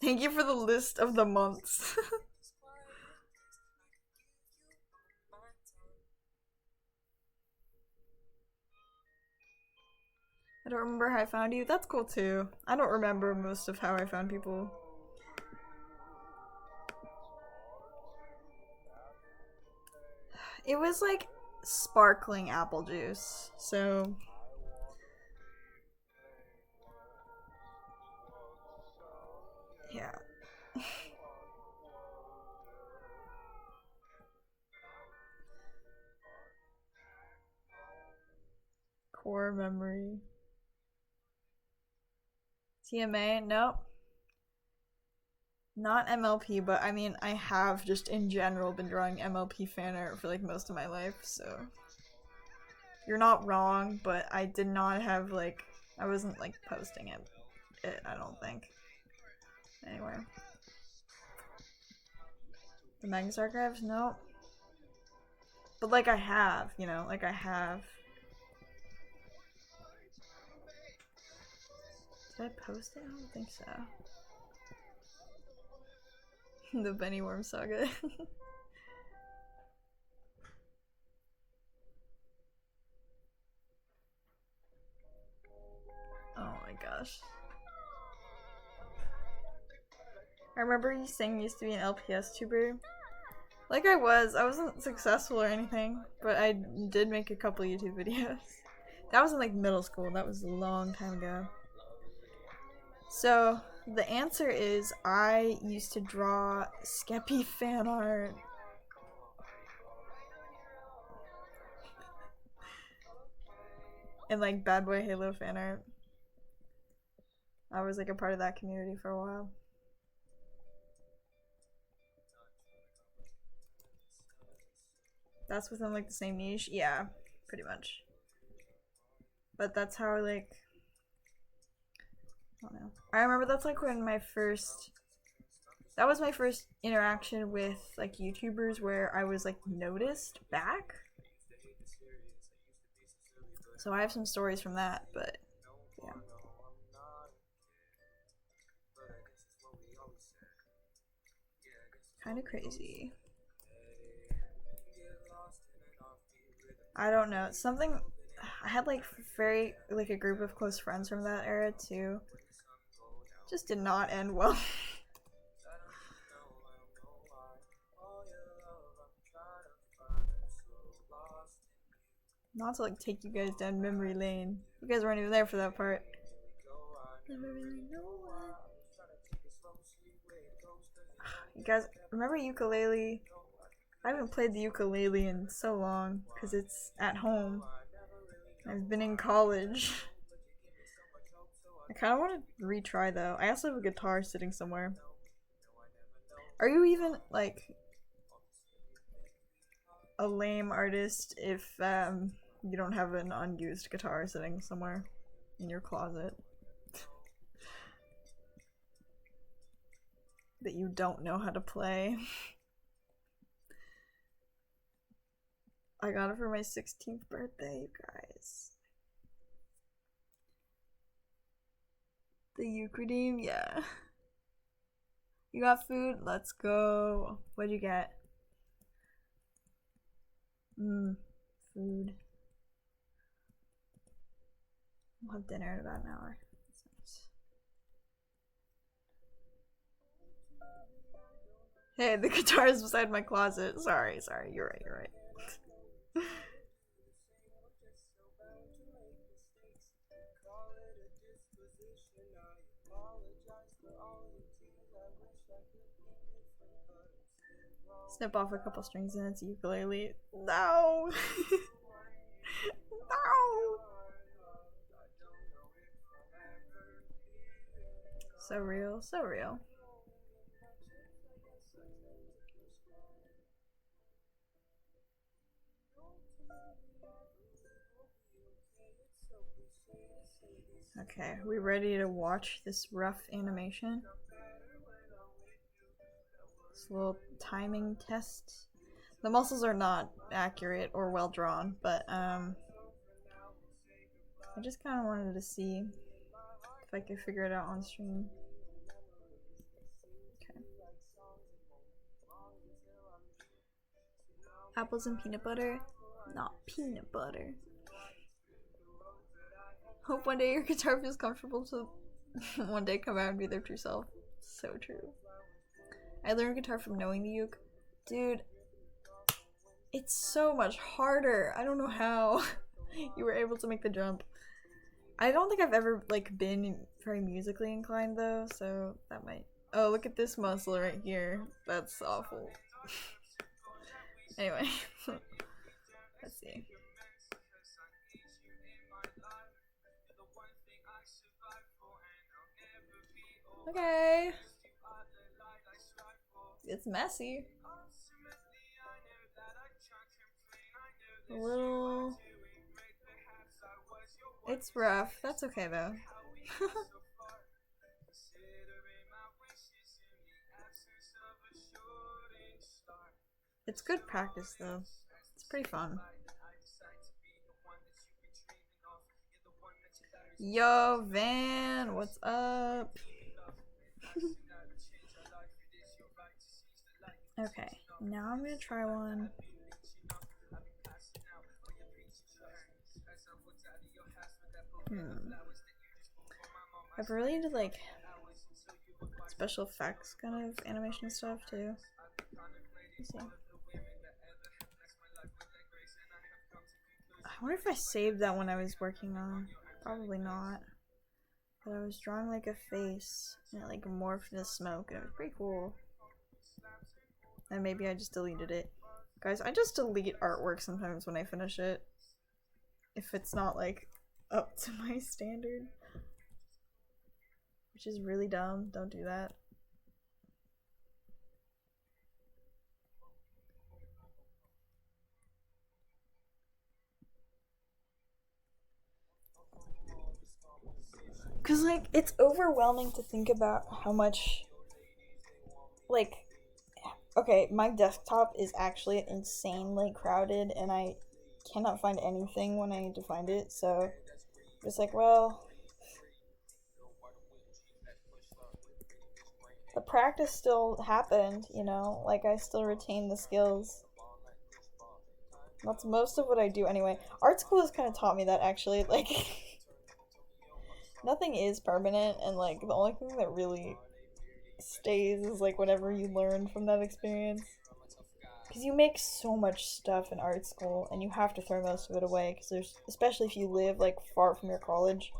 Thank you for the list of the months. I don't remember how I found you. That's cool too. I don't remember most of how I found people. It was like sparkling apple juice, so yeah. Core memory. TMA? Nope. Not MLP, but I mean, I have just in general been drawing MLP fan art for like most of my life, so you're not wrong, but I did not have like, I wasn't like posting it I don't think. Anywhere. The Magnus Archives? Nope. But like I have, you know, like I have. Did I post it? I don't think so. The Benny Worm Saga. Oh my gosh. I remember you saying you used to be an LPS tuber. Like I wasn't successful or anything, but I did make a couple YouTube videos. That was in like middle school, that was a long time ago. So, the answer is I used to draw Skeppy fan art. And like Bad Boy Halo fan art. I was like a part of that community for a while. That's within like the same niche? Yeah, pretty much. But that's how like, I don't know. I remember that's like when that was my first interaction with like YouTubers where I was like noticed back. So I have some stories from that, but yeah. Kind of crazy. I don't know. Something I had like a group of close friends from that era too. Just did not end well. Not to like take you guys down memory lane. You guys weren't even there for that part. Never really know what. You guys remember ukulele? I haven't played the ukulele in so long because it's at home. I've been in college. I kind of want to retry though. I also have a guitar sitting somewhere. Are you even like a lame artist if you don't have an unused guitar sitting somewhere in your closet that you don't know how to play. I got it for my 16th birthday, you guys. The Euclideum, yeah. You got food? Let's go. What'd you get? Food. We'll have dinner in about an hour. That's nice. Hey, the guitar is beside my closet. Sorry, you're right. Snip off a couple strings and it's ukulele. No! No! So real, so real. Okay, we ready to watch this rough animation? This little timing test. The muscles are not accurate or well drawn, but I just kind of wanted to see if I could figure it out on stream. Okay. Apples and peanut butter, not peanut butter. Hope one day your guitar feels comfortable to one day come out and be their true self. So true. I learned guitar from knowing the uke. Dude, it's so much harder. I don't know how you were able to make the jump. I don't think I've ever like been very musically inclined though, so that might. Oh, look at this muscle right here. That's awful. Anyway, let's see. Okay. It's messy. A little. It's rough. That's okay though. It's good practice though. It's pretty fun. Yo, Van, what's up? Okay, now I'm gonna try one. I've really into like special effects kind of animation stuff too. Let's see. I wonder if I saved that when I was working on. Probably not. But I was drawing like a face and it like morphed into smoke and it was pretty cool. And maybe I just deleted it. Guys, I just delete artwork sometimes when I finish it. If it's not like up to my standard. Which is really dumb. Don't do that. Cause like, it's overwhelming to think about how much, like, okay, my desktop is actually insanely crowded and I cannot find anything when I need to find it, so it's like, well, the practice still happened, you know, like I still retain the skills. That's most of what I do anyway. Art school has kind of taught me that actually, like, nothing is permanent and like the only thing that really stays is like whatever you learn from that experience. Because you make so much stuff in art school and you have to throw most of it away because there's, especially if you live like far from your college,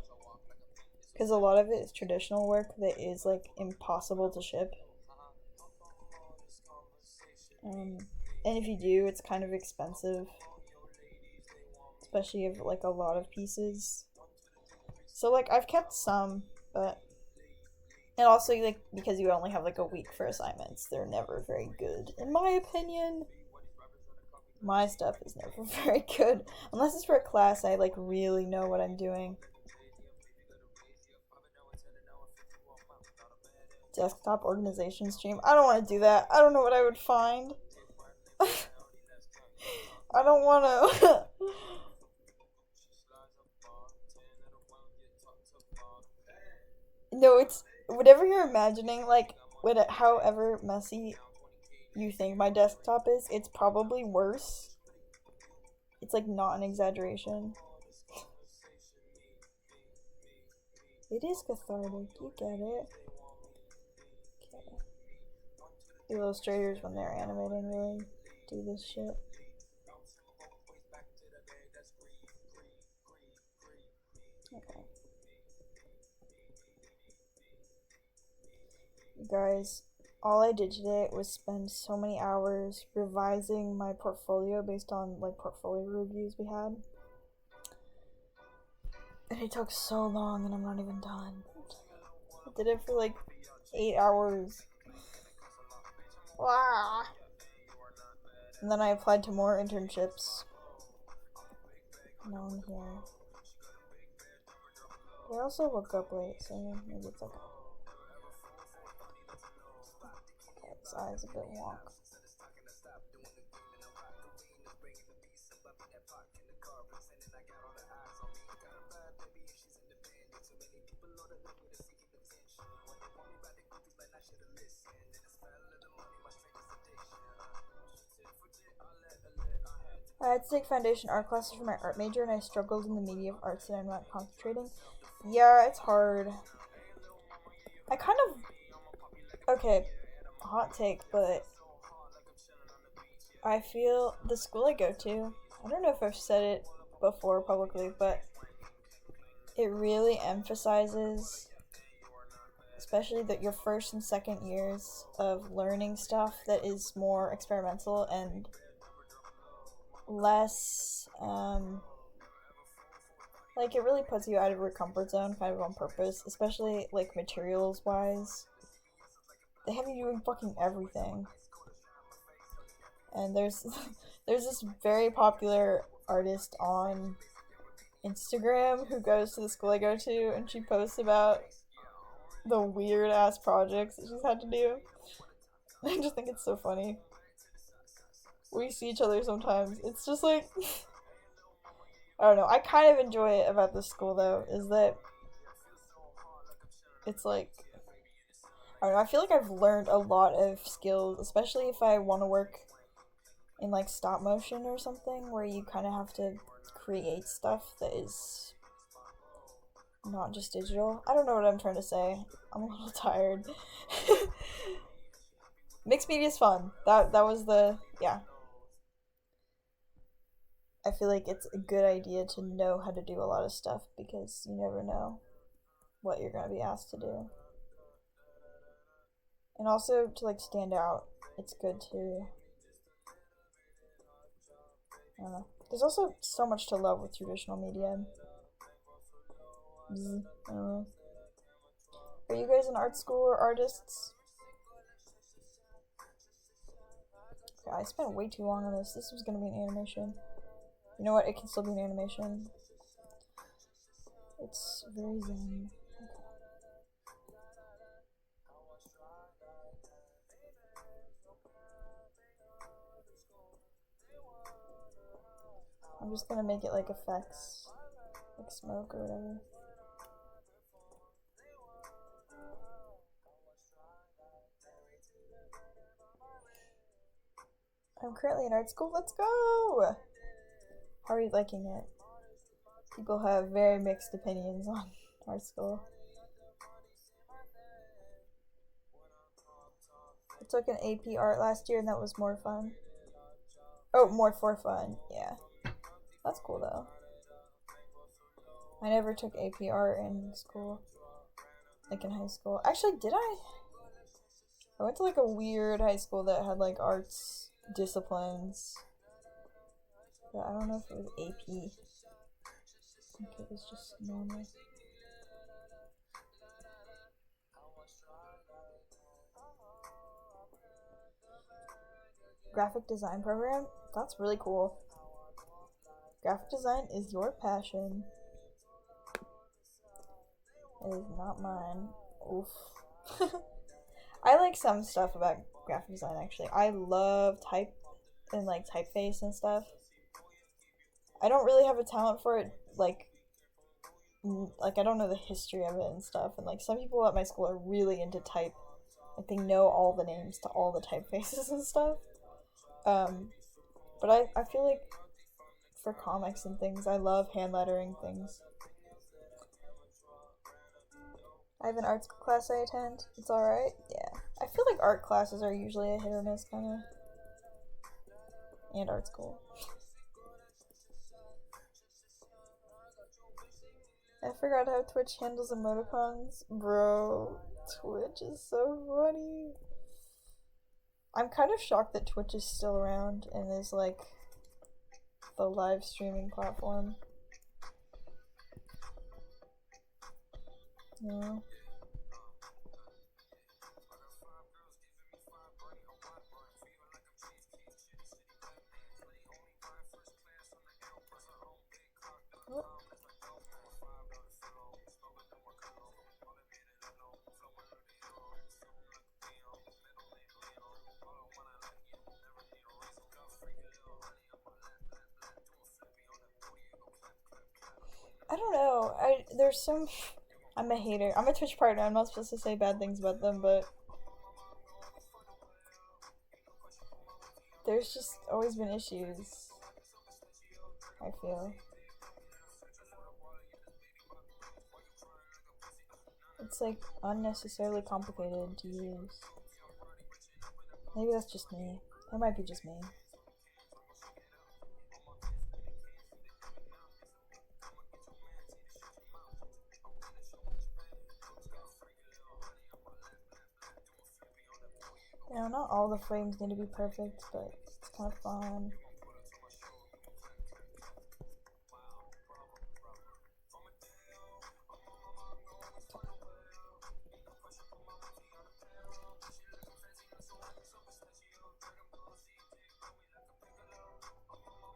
because a lot of it is traditional work that is like impossible to ship. And if you do, it's kind of expensive, especially if like a lot of pieces. So like I've kept some, but and also like because you only have like a week for assignments, they're never very good in my opinion. My stuff is never very good. Unless it's for a class, I like really know what I'm doing. Desktop organization stream. I don't want to do that. I don't know what I would find. I don't want to. No, it's whatever you're imagining, like, however messy you think my desktop is, it's probably worse. It's like not an exaggeration. It is cathartic, you get it. Okay. The illustrators, when they're animating, really do this shit. Okay. You guys, all I did today was spend so many hours revising my portfolio based on like portfolio reviews we had. And it took so long and I'm not even done. I did it for like 8 hours. Wow. And then I applied to more internships. No one here. I also woke up late, so maybe it's okay. His eyes a bit wonk. I had to take foundation art classes for my art major, and I struggled in the media of arts and I'm not concentrating. Yeah, it's hard. I kind of... Okay, hot take, but I feel the school I go to, I don't know if I've said it before publicly, but it really emphasizes, especially that your first and second years of learning stuff that is more experimental and less, like, it really puts you out of your comfort zone kind of on purpose, especially, like, materials-wise. They have you doing fucking everything. And there's this very popular artist on Instagram who goes to the school I go to, and she posts about the weird-ass projects that she's had to do. I just think it's so funny. We see each other sometimes. It's just like... I don't know. I kind of enjoy it about this school, though, is that it's like... I don't know. I feel like I've learned a lot of skills, especially if I want to work in, like, stop motion or something, where you kind of have to create stuff that is not just digital. I don't know what I'm trying to say. I'm a little tired. Mixed media is fun. That was the... yeah. I feel like it's a good idea to know how to do a lot of stuff because you never know what you're going to be asked to do. And also to like stand out, it's good to... I don't know. There's also so much to love with traditional media. I don't know. Are you guys in art school or artists? Okay, I spent way too long on this. This was going to be an animation. You know what? It can still be an animation. It's very zen. Okay. I'm just gonna make it like effects. Like smoke or whatever. I'm currently in art school. Let's go! How are you liking it? People have very mixed opinions on art school. I took an AP art last year and that was more fun. Oh, more for fun. Yeah. That's cool though. I never took AP art in school. Like in high school. Actually, did I? I went to like a weird high school that had like arts disciplines. But I don't know if it was AP. I think it was just normal. graphic design program? That's really cool. Graphic design is your passion. It is not mine. Oof. I like some stuff about graphic design actually. I love type and like typeface and stuff. I don't really have a talent for it, like I don't know the history of it and stuff. And like some people at my school are really into type, like they know all the names to all the typefaces and stuff. Um, but I feel like for comics and things, I love hand lettering things. I have an arts class I attend. It's alright. Yeah. I feel like art classes are usually a hit or miss kind of. And art school. I forgot how Twitch handles emoticons. Bro, Twitch is so funny. I'm kind of shocked that Twitch is still around and is like the live streaming platform. Yeah. Oh. I don't know. There's some. I'm a hater. I'm a Twitch partner. I'm not supposed to say bad things about them, but there's just always been issues. I feel it's like unnecessarily complicated to use. Maybe that's just me. That might be just me. You know, not all the frames need to be perfect, but it's kind of fun.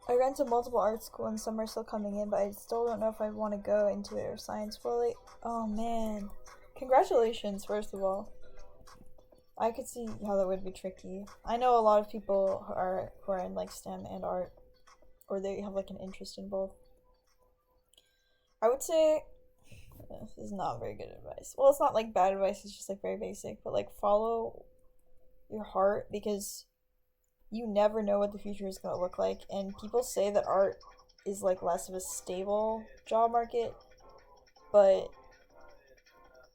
I ran to multiple art school and some are still coming in, but I still don't know if I want to go into it or science fully. Oh man. Congratulations, first of all. I could see how that would be tricky. I know a lot of people who are in like STEM and art, or they have like an interest in both. I would say this is not very good advice. Well, it's not like bad advice, it's just like very basic, but like follow your heart because you never know what the future is going to look like, and people say that art is like less of a stable job market, but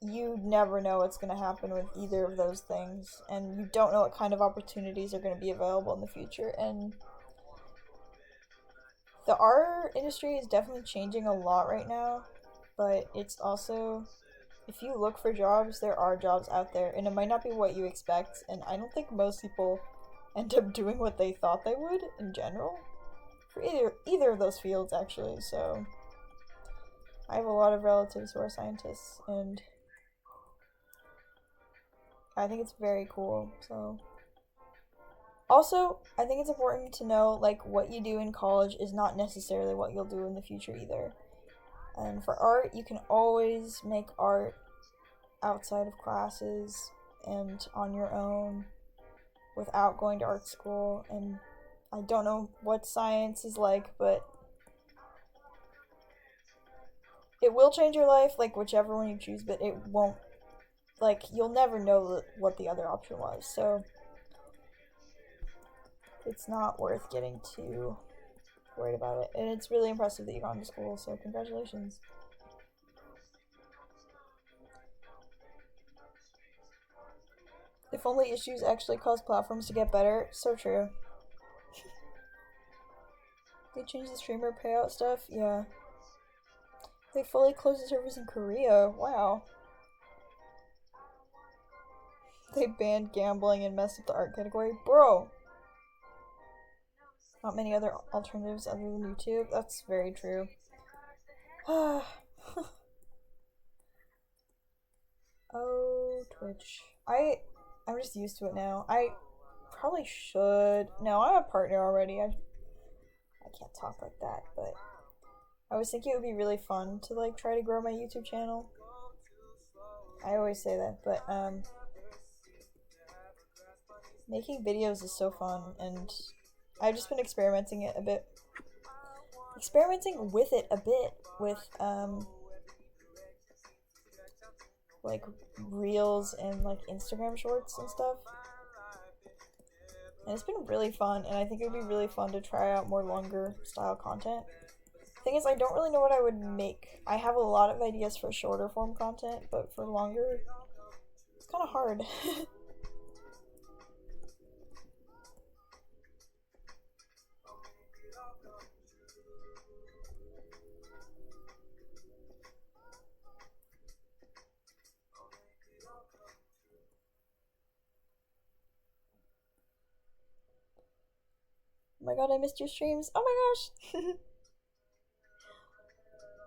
you never know what's going to happen with either of those things, and you don't know what kind of opportunities are going to be available in the future. And the art industry is definitely changing a lot right now, but it's also, if you look for jobs, there are jobs out there, and it might not be what you expect, and I don't think most people end up doing what they thought they would in general for either of those fields actually. So I have a lot of relatives who are scientists, and I think it's very cool. So also, I think it's important to know like what you do in college is not necessarily what you'll do in the future either. And for art, you can always make art outside of classes and on your own without going to art school. And I don't know what science is like, but it will change your life, like whichever one you choose, but it won't, like, you'll never know what the other option was. So it's not worth getting too worried about it. And it's really impressive that you got into school, so congratulations. If only issues actually cause platforms to get better. So true. They changed the streamer payout stuff? Yeah. They fully closed the servers in Korea. Wow. They banned gambling and messed up the art category. Bro! Not many other alternatives other than YouTube. That's very true. Oh, Twitch. I'm just used to it now. I probably should. No, I'm a partner already. I can't talk like that, but I was thinking it would be really fun to like try to grow my YouTube channel. I always say that, but making videos is so fun, and I've just been experimenting with it a bit with like reels and like Instagram shorts and stuff. And it's been really fun, and I think it would be really fun to try out more longer style content. Thing is, I don't really know what I would make. I have a lot of ideas for shorter form content, but for longer, it's kind of hard. Oh my god, I missed your streams. Oh my gosh!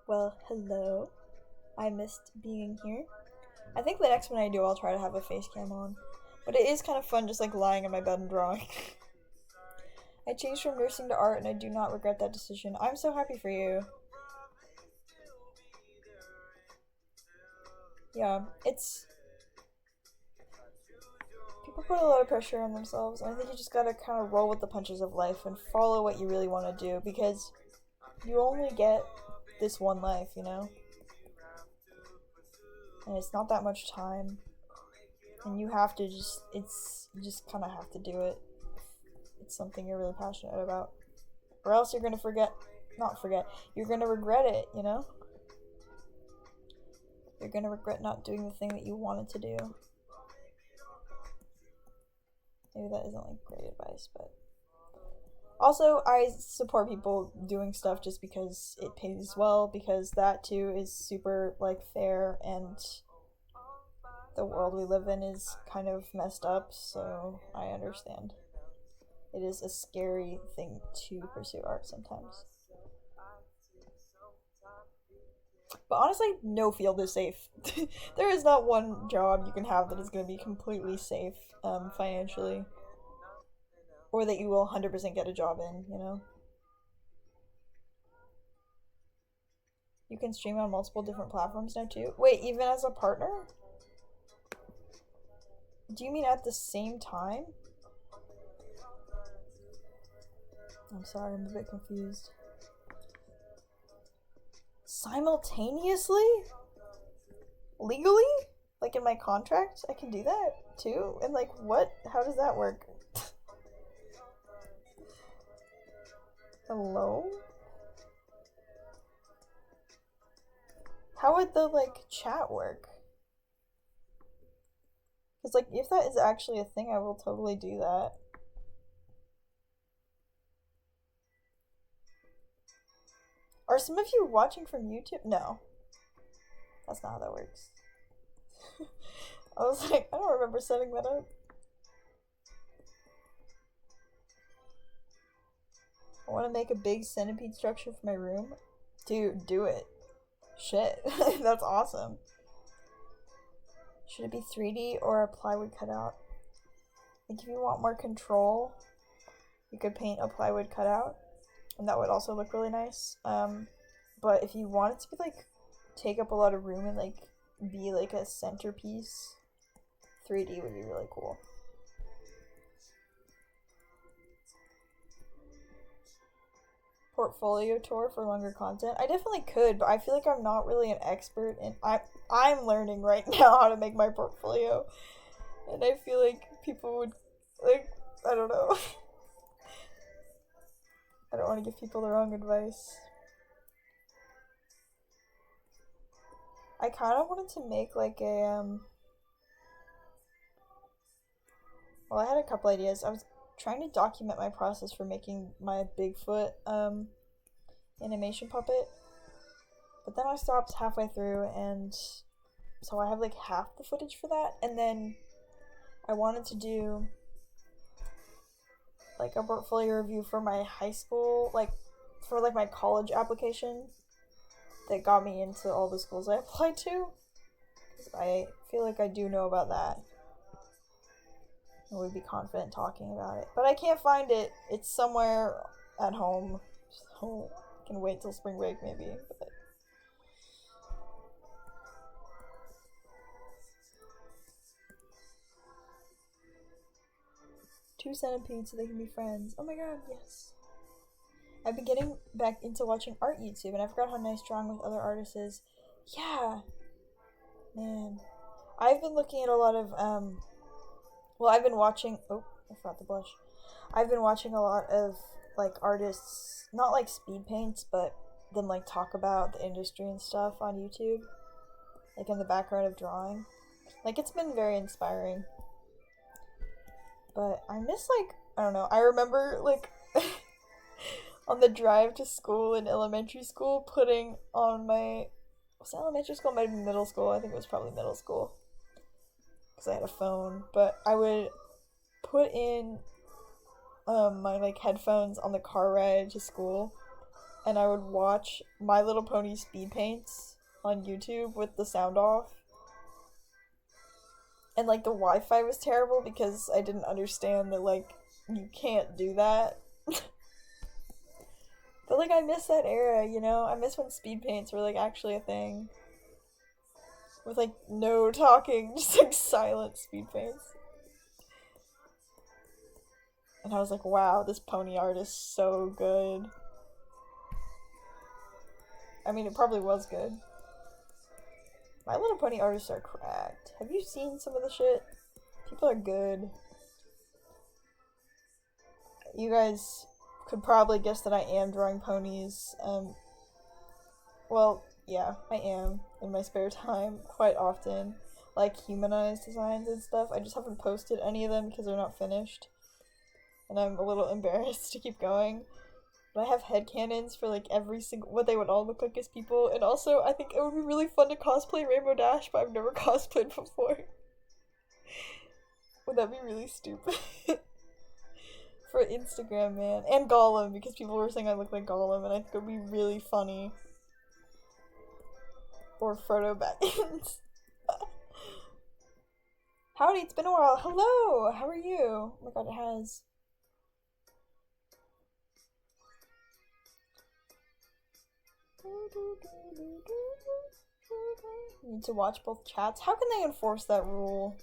Well, hello. I missed being here. I think the next one I do, I'll try to have a face cam on. But it is kind of fun just like lying in my bed and drawing. I changed from nursing to art and I do not regret that decision. I'm so happy for you. Yeah, it's... People put a lot of pressure on themselves, and I think you just gotta kind of roll with the punches of life and follow what you really want to do, because you only get this one life, you know? And it's not that much time. And you have to just, you just kind of have to do it. It's something you're really passionate about. Or else you're gonna you're gonna regret it, you know? You're gonna regret not doing the thing that you wanted to do. Maybe that isn't like great advice, but also I support people doing stuff just because it pays well, because that too is super like fair, and the world we live in is kind of messed up, so I understand. It is a scary thing to pursue art sometimes. But honestly, no field is safe. There is not one job you can have that is going to be completely safe financially. Or that you will 100% get a job in, you know? You can stream on multiple different platforms now too? Wait, even as a partner? Do you mean at the same time? I'm sorry, I'm a bit confused. Simultaneously? Legally? Like in my contract? I can do that too? And like what? How does that work? Hello? How would the like chat work? Because like if that is actually a thing, I will totally do that. Are some of you watching from YouTube? No. That's not how that works. I was like, I don't remember setting that up. I want to make a big centipede structure for my room. Dude, do it. Shit. That's awesome. Should it be 3D or a plywood cutout? Like if you want more control, you could paint a plywood cutout, and that would also look really nice. But if you want it to be like take up a lot of room and like be like a centerpiece, 3D would be really cool. Portfolio tour for longer content. I definitely could, but I feel like I'm not really an expert, and I'm learning right now how to make my portfolio, and I feel like people would like, I don't know. I don't want to give people the wrong advice. I kind of wanted to make like a well, I had a couple ideas. I was trying to document my process for making my Bigfoot animation puppet, but then I stopped halfway through, and so I have like half the footage for that. And then I wanted to do like a portfolio review for my high school, like for like my college application that got me into all the schools I applied to. I feel like I do know about that. and would be confident talking about it. But I can't find it. It's somewhere at home. So I can wait till spring break maybe. But 2 centipedes so they can be friends. Oh my god, yes. I've been getting back into watching art YouTube, and I forgot how nice drawing with other artists is. Yeah. Man. I've been looking at a lot of, well, I've been watching, oh, I forgot the blush. I've been watching a lot of, like, artists, not like speed paints, but them, like, talk about the industry and stuff on YouTube. Like, in the background of drawing. Like, it's been very inspiring. But I miss, like, I don't know, I remember, like, on the drive to school in elementary school, putting on my, was it elementary school? It might have been middle school. I think it was probably middle school. Because I had a phone. But I would put in my, like, headphones on the car ride to school. And I would watch My Little Pony speed paints on YouTube with the sound off. And, like, the Wi-Fi was terrible because I didn't understand that, like, you can't do that. But, like, I miss that era, you know? I miss when speed paints were, like, actually a thing. With, like, no talking, just, like, silent speed paints. And I was like, wow, this pony art is so good. I mean, it probably was good. My Little Pony artists are cracked. Have you seen some of the shit? People are good. You guys could probably guess that I am drawing ponies. Well, yeah, I am in my spare time quite often. Like humanized designs and stuff. I just haven't posted any of them because they're not finished. And I'm a little embarrassed to keep going. But I have headcanons for like every single, what they would all look like as people. And also, I think it would be really fun to cosplay Rainbow Dash, but I've never cosplayed before. Would that be really stupid? For Instagram, man. And Gollum, because people were saying I look like Gollum, and I think it would be really funny. Or Frodo Baggins. Howdy, it's been a while. Hello! How are you? Oh my god, it has. You need to watch both chats. How can they enforce that rule?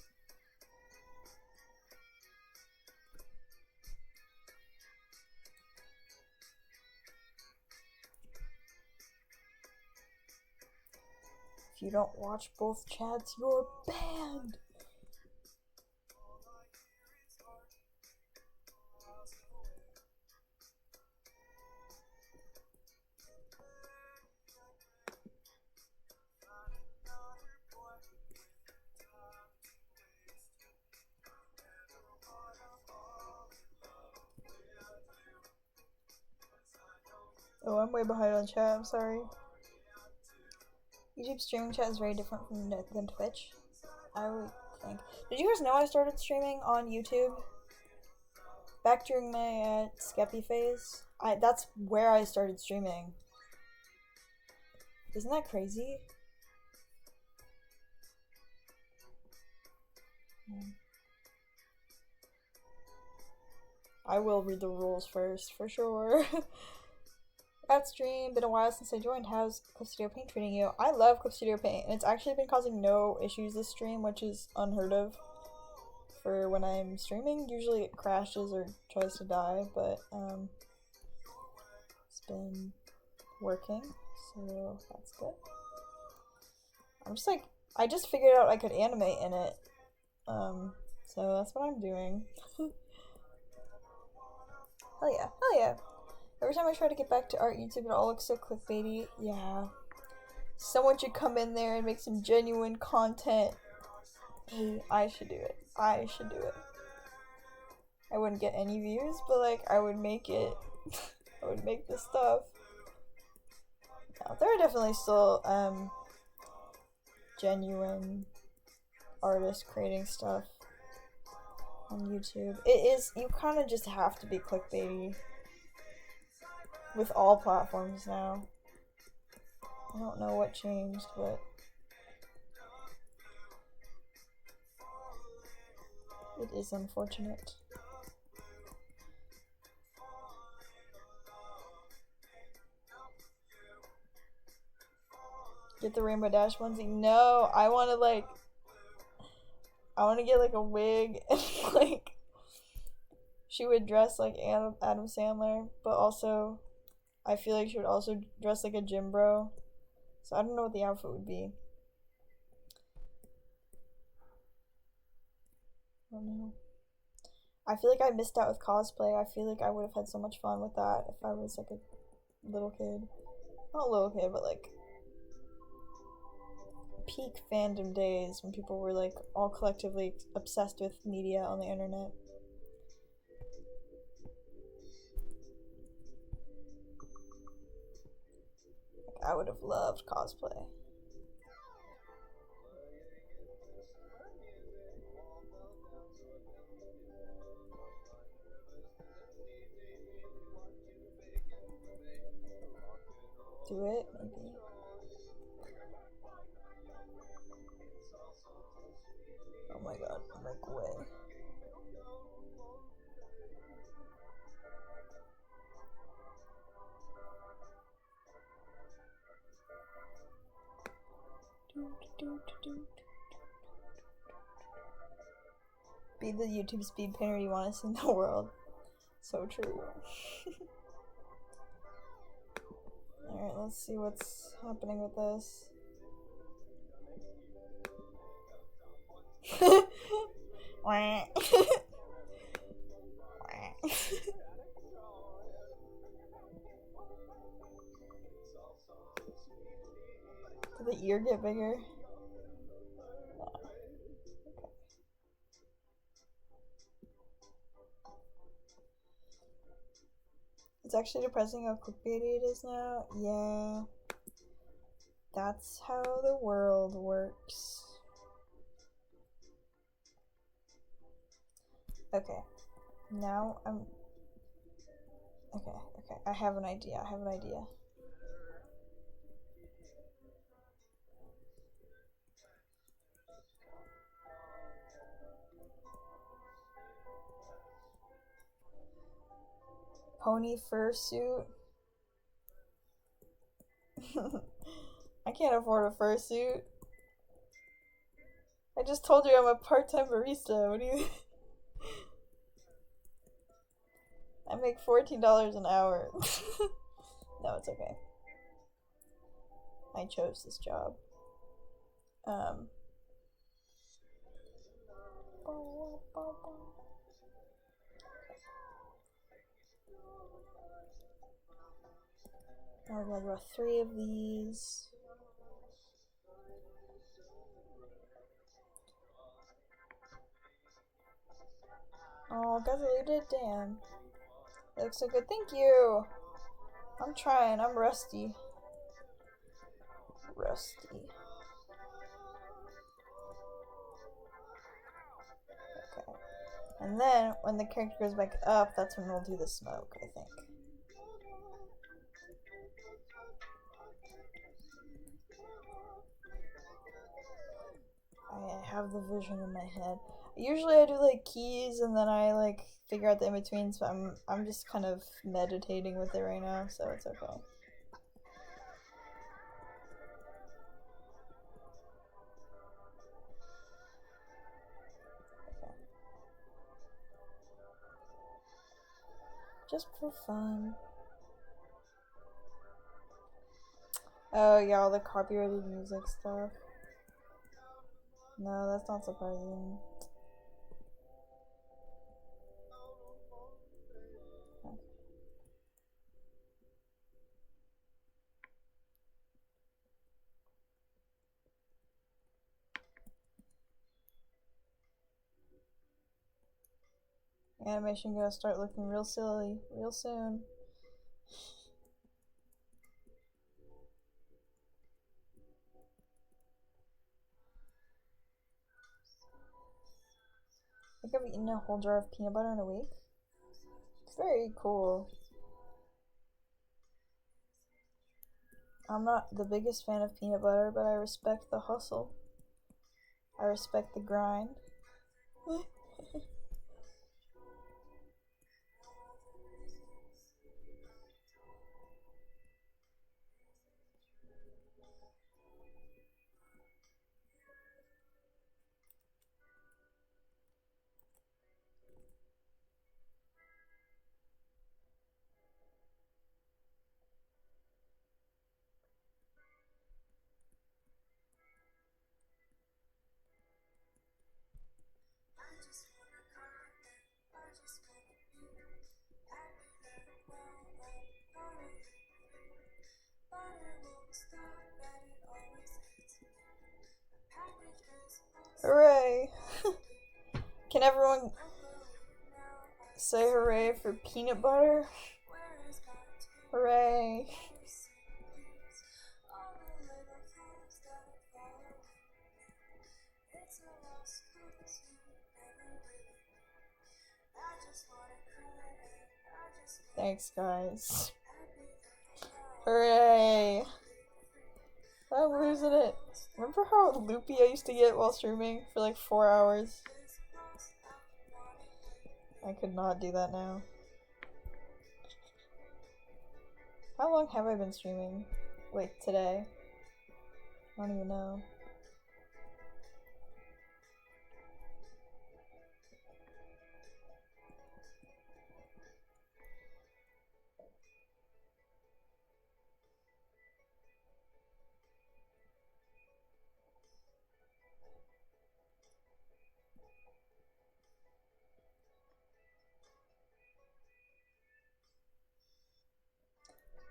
If you don't watch both chats, you're banned. Oh, I'm way behind on chat, I'm sorry. YouTube streaming chat is very different than Twitch, I would think. Did you guys know I started streaming on YouTube? Back during my Skeppy phase. That's where I started streaming. Isn't that crazy? I will read the rules first, for sure. That stream, been a while since I joined. How's Clip Studio Paint treating you? I love Clip Studio Paint, and it's actually been causing no issues this stream, which is unheard of for when I'm streaming. Usually it crashes or tries to die, but it's been working, so that's good. I'm just like, I just figured out I could animate in it, so that's what I'm doing. Hell yeah, hell yeah. Every time I try to get back to art YouTube, it all looks so clickbaity. Yeah. Someone should come in there and make some genuine content. I should do it. I should do it. I wouldn't get any views, but like, I would make it. I would make this stuff. No, there are definitely still, genuine artists creating stuff on YouTube. It is, you kind of just have to be clickbaity. With all platforms now. I don't know what changed, but It is unfortunate. Get the Rainbow Dash onesie. No, I want to get like a wig and like she would dress like Adam Sandler, but also I feel like she would also dress like a gym bro. So I don't know what the outfit would be. I don't know. I feel like I missed out with cosplay. I feel like I would have had so much fun with that if I was like a little kid. Not a little kid, but like peak fandom days when people were like all collectively obsessed with media on the internet. Like, I would have loved cosplay. Do it, maybe. Oh my god, like way. Be the YouTube speed painter you want to see in the world. So true. Alright, let's see what's happening with this. Did the ear get bigger? No. Okay. It's actually depressing how clickbaity it is now. Yeah. That's how the world works. Okay. Now I'm... Okay. I have an idea. Pony fursuit. I can't afford a fursuit. I just told you I'm a part-time barista. What do you... I make $14 an hour. No, it's okay. I chose this job. Now we're gonna draw 3 of these. Oh, guys, I did it. Damn. It looks so good. Thank you. I'm trying. I'm rusty. Okay. And then, when the character goes back up, that's when we'll do the smoke, I think. I have the vision in my head. Usually I do like keys and then I like figure out the in-betweens, but I'm just kind of meditating with it right now, so it's okay. Just for fun. Oh yeah, all the copyrighted music stuff. No, that's not surprising. Animation gonna start looking real silly real soon. I think I've eaten a whole jar of peanut butter in a week. It's very cool. I'm not the biggest fan of peanut butter, but I respect the hustle. I respect the grind. Can everyone say hooray for peanut butter? Hooray. Thanks, guys. Hooray! I'm losing it. Remember how loopy I used to get while streaming for like 4 hours? I could not do that now. How long have I been streaming? Like, today? I don't even know.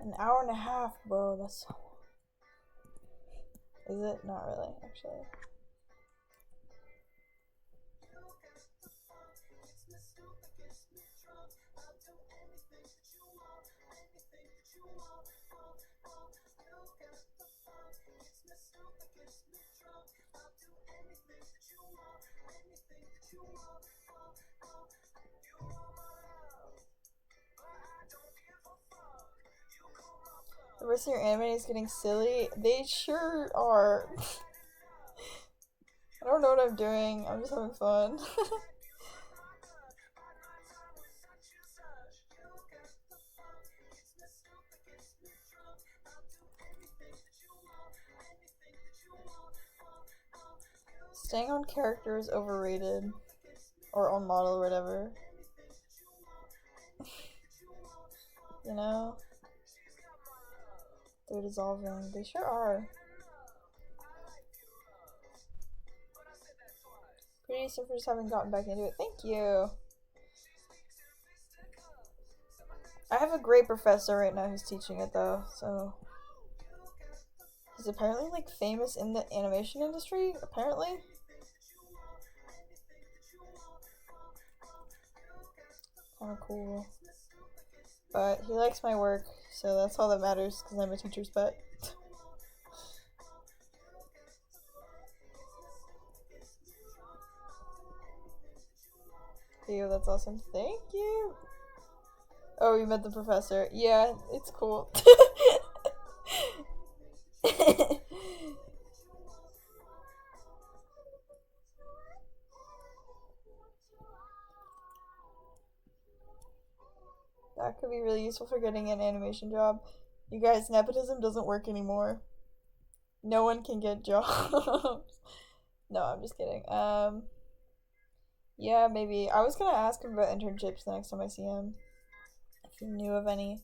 An hour and a half, bro. That's so long. Is it? Not really, actually. The rest of your anime is getting silly. They sure are. I don't know what I'm doing. I'm just having fun. Staying on character is overrated. Or on model or whatever. You know? They're dissolving. They sure are. Pretty surfers haven't gotten back into it. Thank you. I have a great professor right now who's teaching it though, so he's apparently like famous in the animation industry, apparently. Kinda cool. But he likes my work, so that's all that matters because I'm a teacher's pet. Ew, that's awesome. Thank you. Oh, you met the professor. Yeah, it's cool. That could be really useful for getting an animation job. You guys, nepotism doesn't work anymore. No one can get jobs. No, I'm just kidding. Yeah, maybe. I was gonna ask him about internships the next time I see him. If he knew of any.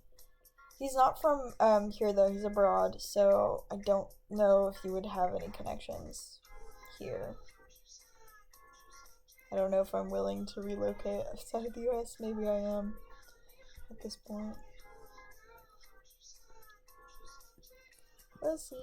He's not from here though, he's abroad, so I don't know if he would have any connections here. I don't know if I'm willing to relocate outside the US. Maybe I am at this point. We'll see.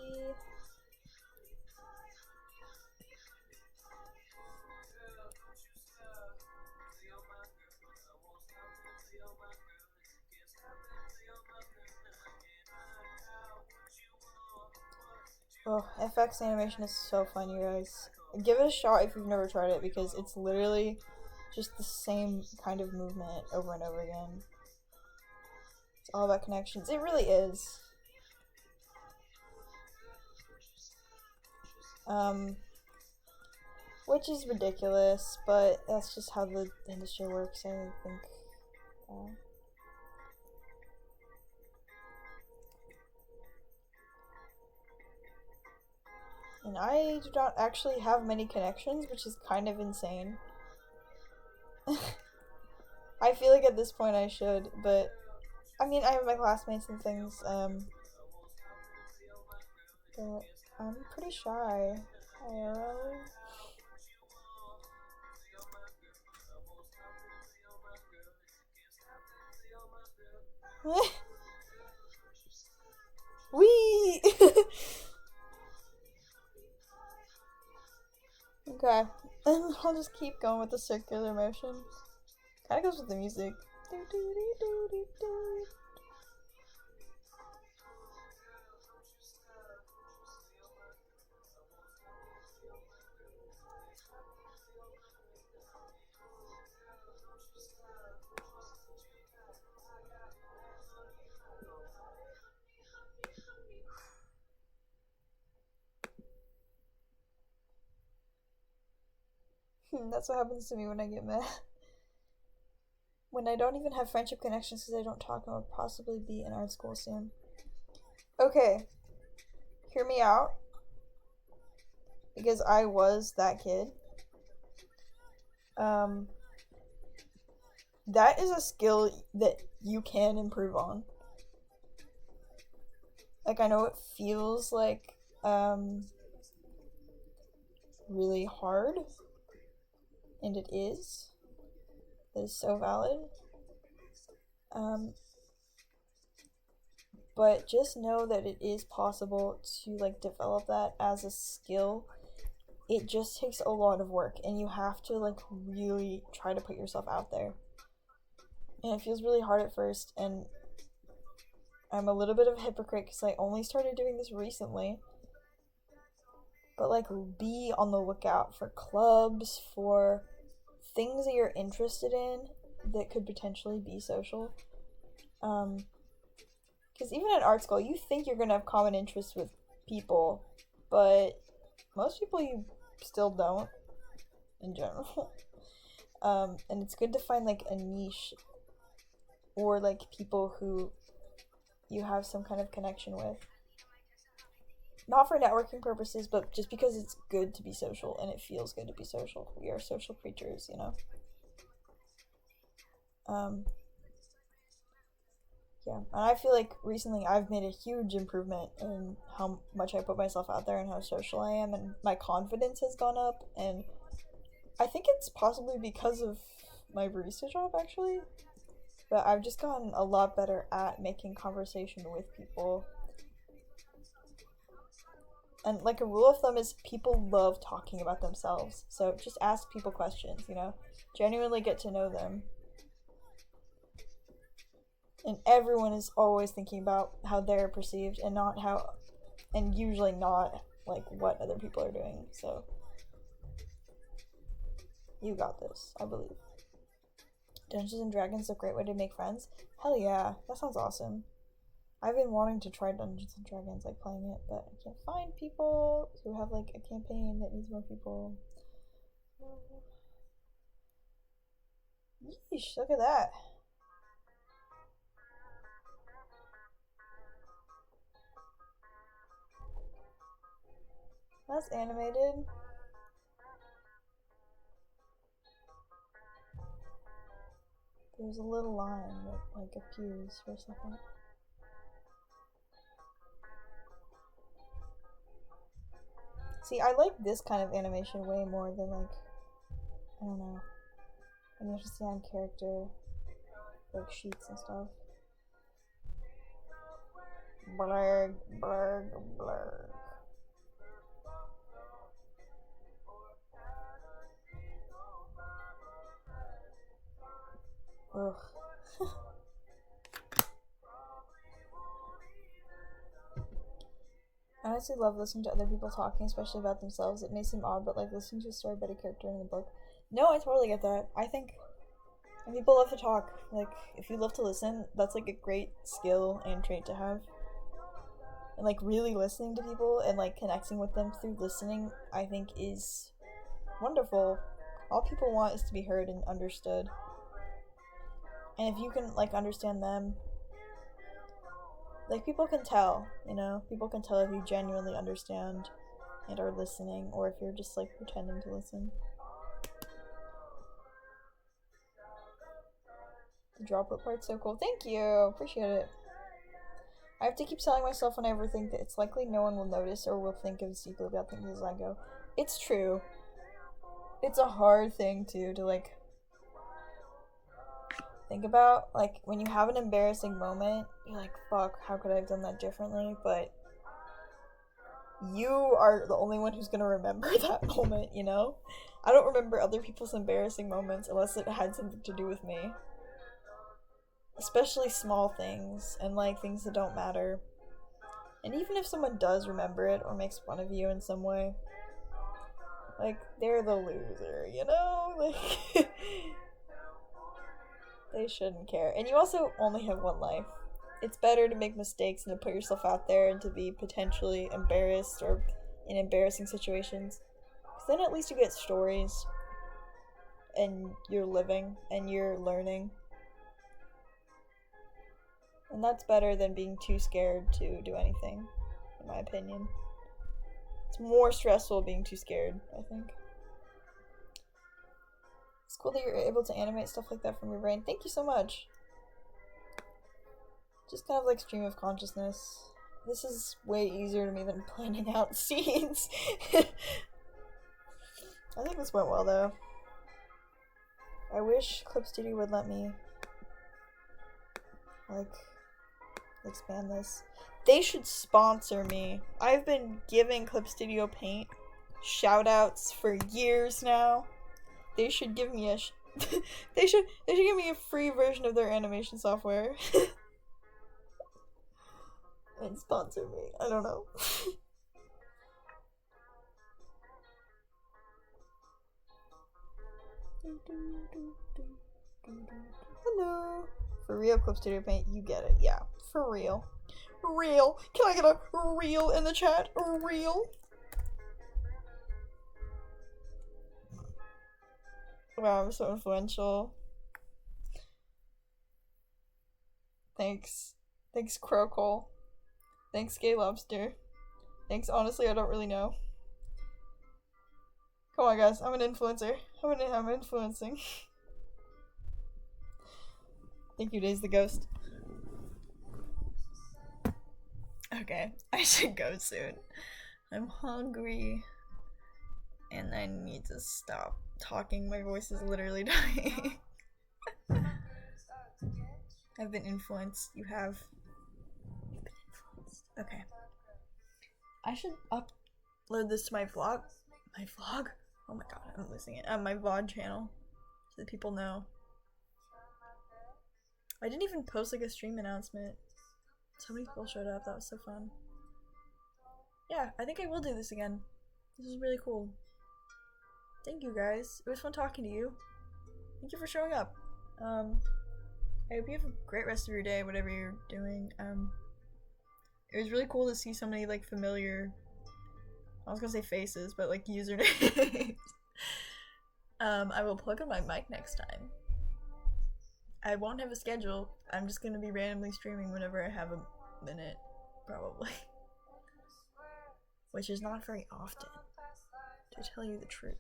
Oh, FX animation is so fun, you guys. Give it a shot if you've never tried it, because it's literally just the same kind of movement over and over again. It's all about connections. It really is. Which is ridiculous, but that's just how the industry works, I think. And I do not actually have many connections, which is kind of insane. I feel like at this point I should, but I mean, I have my classmates and things, but I'm pretty shy. IRL. Wee! Okay. And I'll just keep going with the circular motion. Kinda goes with the music. That's what happens to me when I get mad. When I don't even have friendship connections because I don't talk and will possibly be in art school soon. Okay. Hear me out. Because I was that kid. That is a skill that you can improve on. Like, I know it feels like, really hard. And it is. It is so valid. But just know that it is possible to, like, develop that as a skill. It just takes a lot of work, and you have to, like, really try to put yourself out there. And it feels really hard at first, and I'm a little bit of a hypocrite because I only started doing this recently. But, like, be on the lookout for clubs, for things that you're interested in that could potentially be social. Because even in art school, you think you're gonna have common interests with people, but most people you still don't, in general. And it's good to find, like, a niche, or, like, people who you have some kind of connection with. Not for networking purposes, but just because it's good to be social, and it feels good to be social. We are social creatures, you know? Yeah, and I feel like recently I've made a huge improvement in how much I put myself out there and how social I am, and my confidence has gone up, and I think it's possibly because of my barista job, actually. But I've just gotten a lot better at making conversation with people. And, like, a rule of thumb is people love talking about themselves. So just ask people questions, you know? Genuinely get to know them. And everyone is always thinking about how they're perceived and not how, and usually not, like, what other people are doing. So you got this, I believe. Dungeons and Dragons is a great way to make friends. Hell yeah, that sounds awesome. I've been wanting to try Dungeons and Dragons, like, playing it, but I can't find people who have, like, a campaign that needs more people. Yeesh, look at that. That's animated. There's a little line that, like, appears for a second. See, I like this kind of animation way more than, like, I don't know, animation on character, like, sheets and stuff. Blurg, blurg, blurg. Ugh. I honestly love listening to other people talking, especially about themselves. It may seem odd, but, like, listening to a story about a character in the book. No, I totally get that. I think people love to talk. Like, if you love to listen, that's, like, a great skill and trait to have. And, like, really listening to people and, like, connecting with them through listening, I think, is wonderful. All people want is to be heard and understood. And if you can, like, understand them, like, people can tell, you know? People can tell if you genuinely understand and are listening, or if you're just, like, pretending to listen. The droplet part's so cool. Thank you! Appreciate it. I have to keep telling myself when I ever think that it's likely no one will notice or will think as deeply about things as I go. It's true. It's a hard thing, too, to, like, think about. Like, when you have an embarrassing moment, you're like, fuck, how could I have done that differently? But you are the only one who's gonna remember that moment, you know? I don't remember other people's embarrassing moments unless it had something to do with me. Especially small things and like things that don't matter. And even if someone does remember it or makes fun of you in some way, like, they're the loser, you know? Like, they shouldn't care. And you also only have one life. It's better to make mistakes and to put yourself out there and to be potentially embarrassed or in embarrassing situations. Because then at least you get stories. And you're living and you're learning. And that's better than being too scared to do anything, in my opinion. It's more stressful being too scared, I think. It's cool that you're able to animate stuff like that from your brain. Thank you so much. Just kind of like stream of consciousness. This is way easier to me than planning out scenes. I think this went well though. I wish Clip Studio would let me like expand this. They should sponsor me. I've been giving Clip Studio Paint shoutouts for years now. They should give me a they should give me a free version of their animation software. And sponsor me. I don't know. Hello. For real, Clip Studio Paint, you get it. Yeah, for real. Real. Can I get a real in the chat? Real. Wow, I'm so influential. Thanks. Thanks, Crowcole. Thanks, Gay Lobster. Thanks, honestly, I don't really know. Come on, guys, I'm an influencer. I'm influencing. Thank you, Days the Ghost. Okay, I should go soon. I'm hungry. And I need to stop talking. My voice is literally dying. I've been influenced. You have. You've been influenced. Okay. I should upload this to my vlog. My vlog? Oh my god, I'm losing it. My VOD channel. So that people know. I didn't even post like a stream announcement. So many people showed up. That was so fun. Yeah, I think I will do this again. This is really cool. Thank you guys. It was fun talking to you. Thank you for showing up. I hope you have a great rest of your day, whatever you're doing. It was really cool to see so many like familiar, I was gonna say faces, but like usernames. I will plug in my mic next time. I won't have a schedule. I'm just gonna be randomly streaming whenever I have a minute, probably. Which is not very often, to tell you the truth.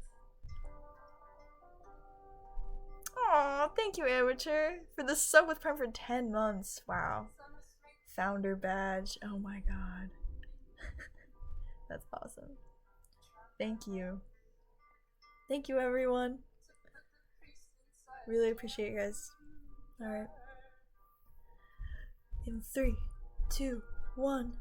Aw, thank you, Amateur, for the sub with Prime for 10 months. Wow. Founder badge. Oh my god. That's awesome. Thank you. Thank you, everyone. Really appreciate you guys. Alright. In 3, 2, 1.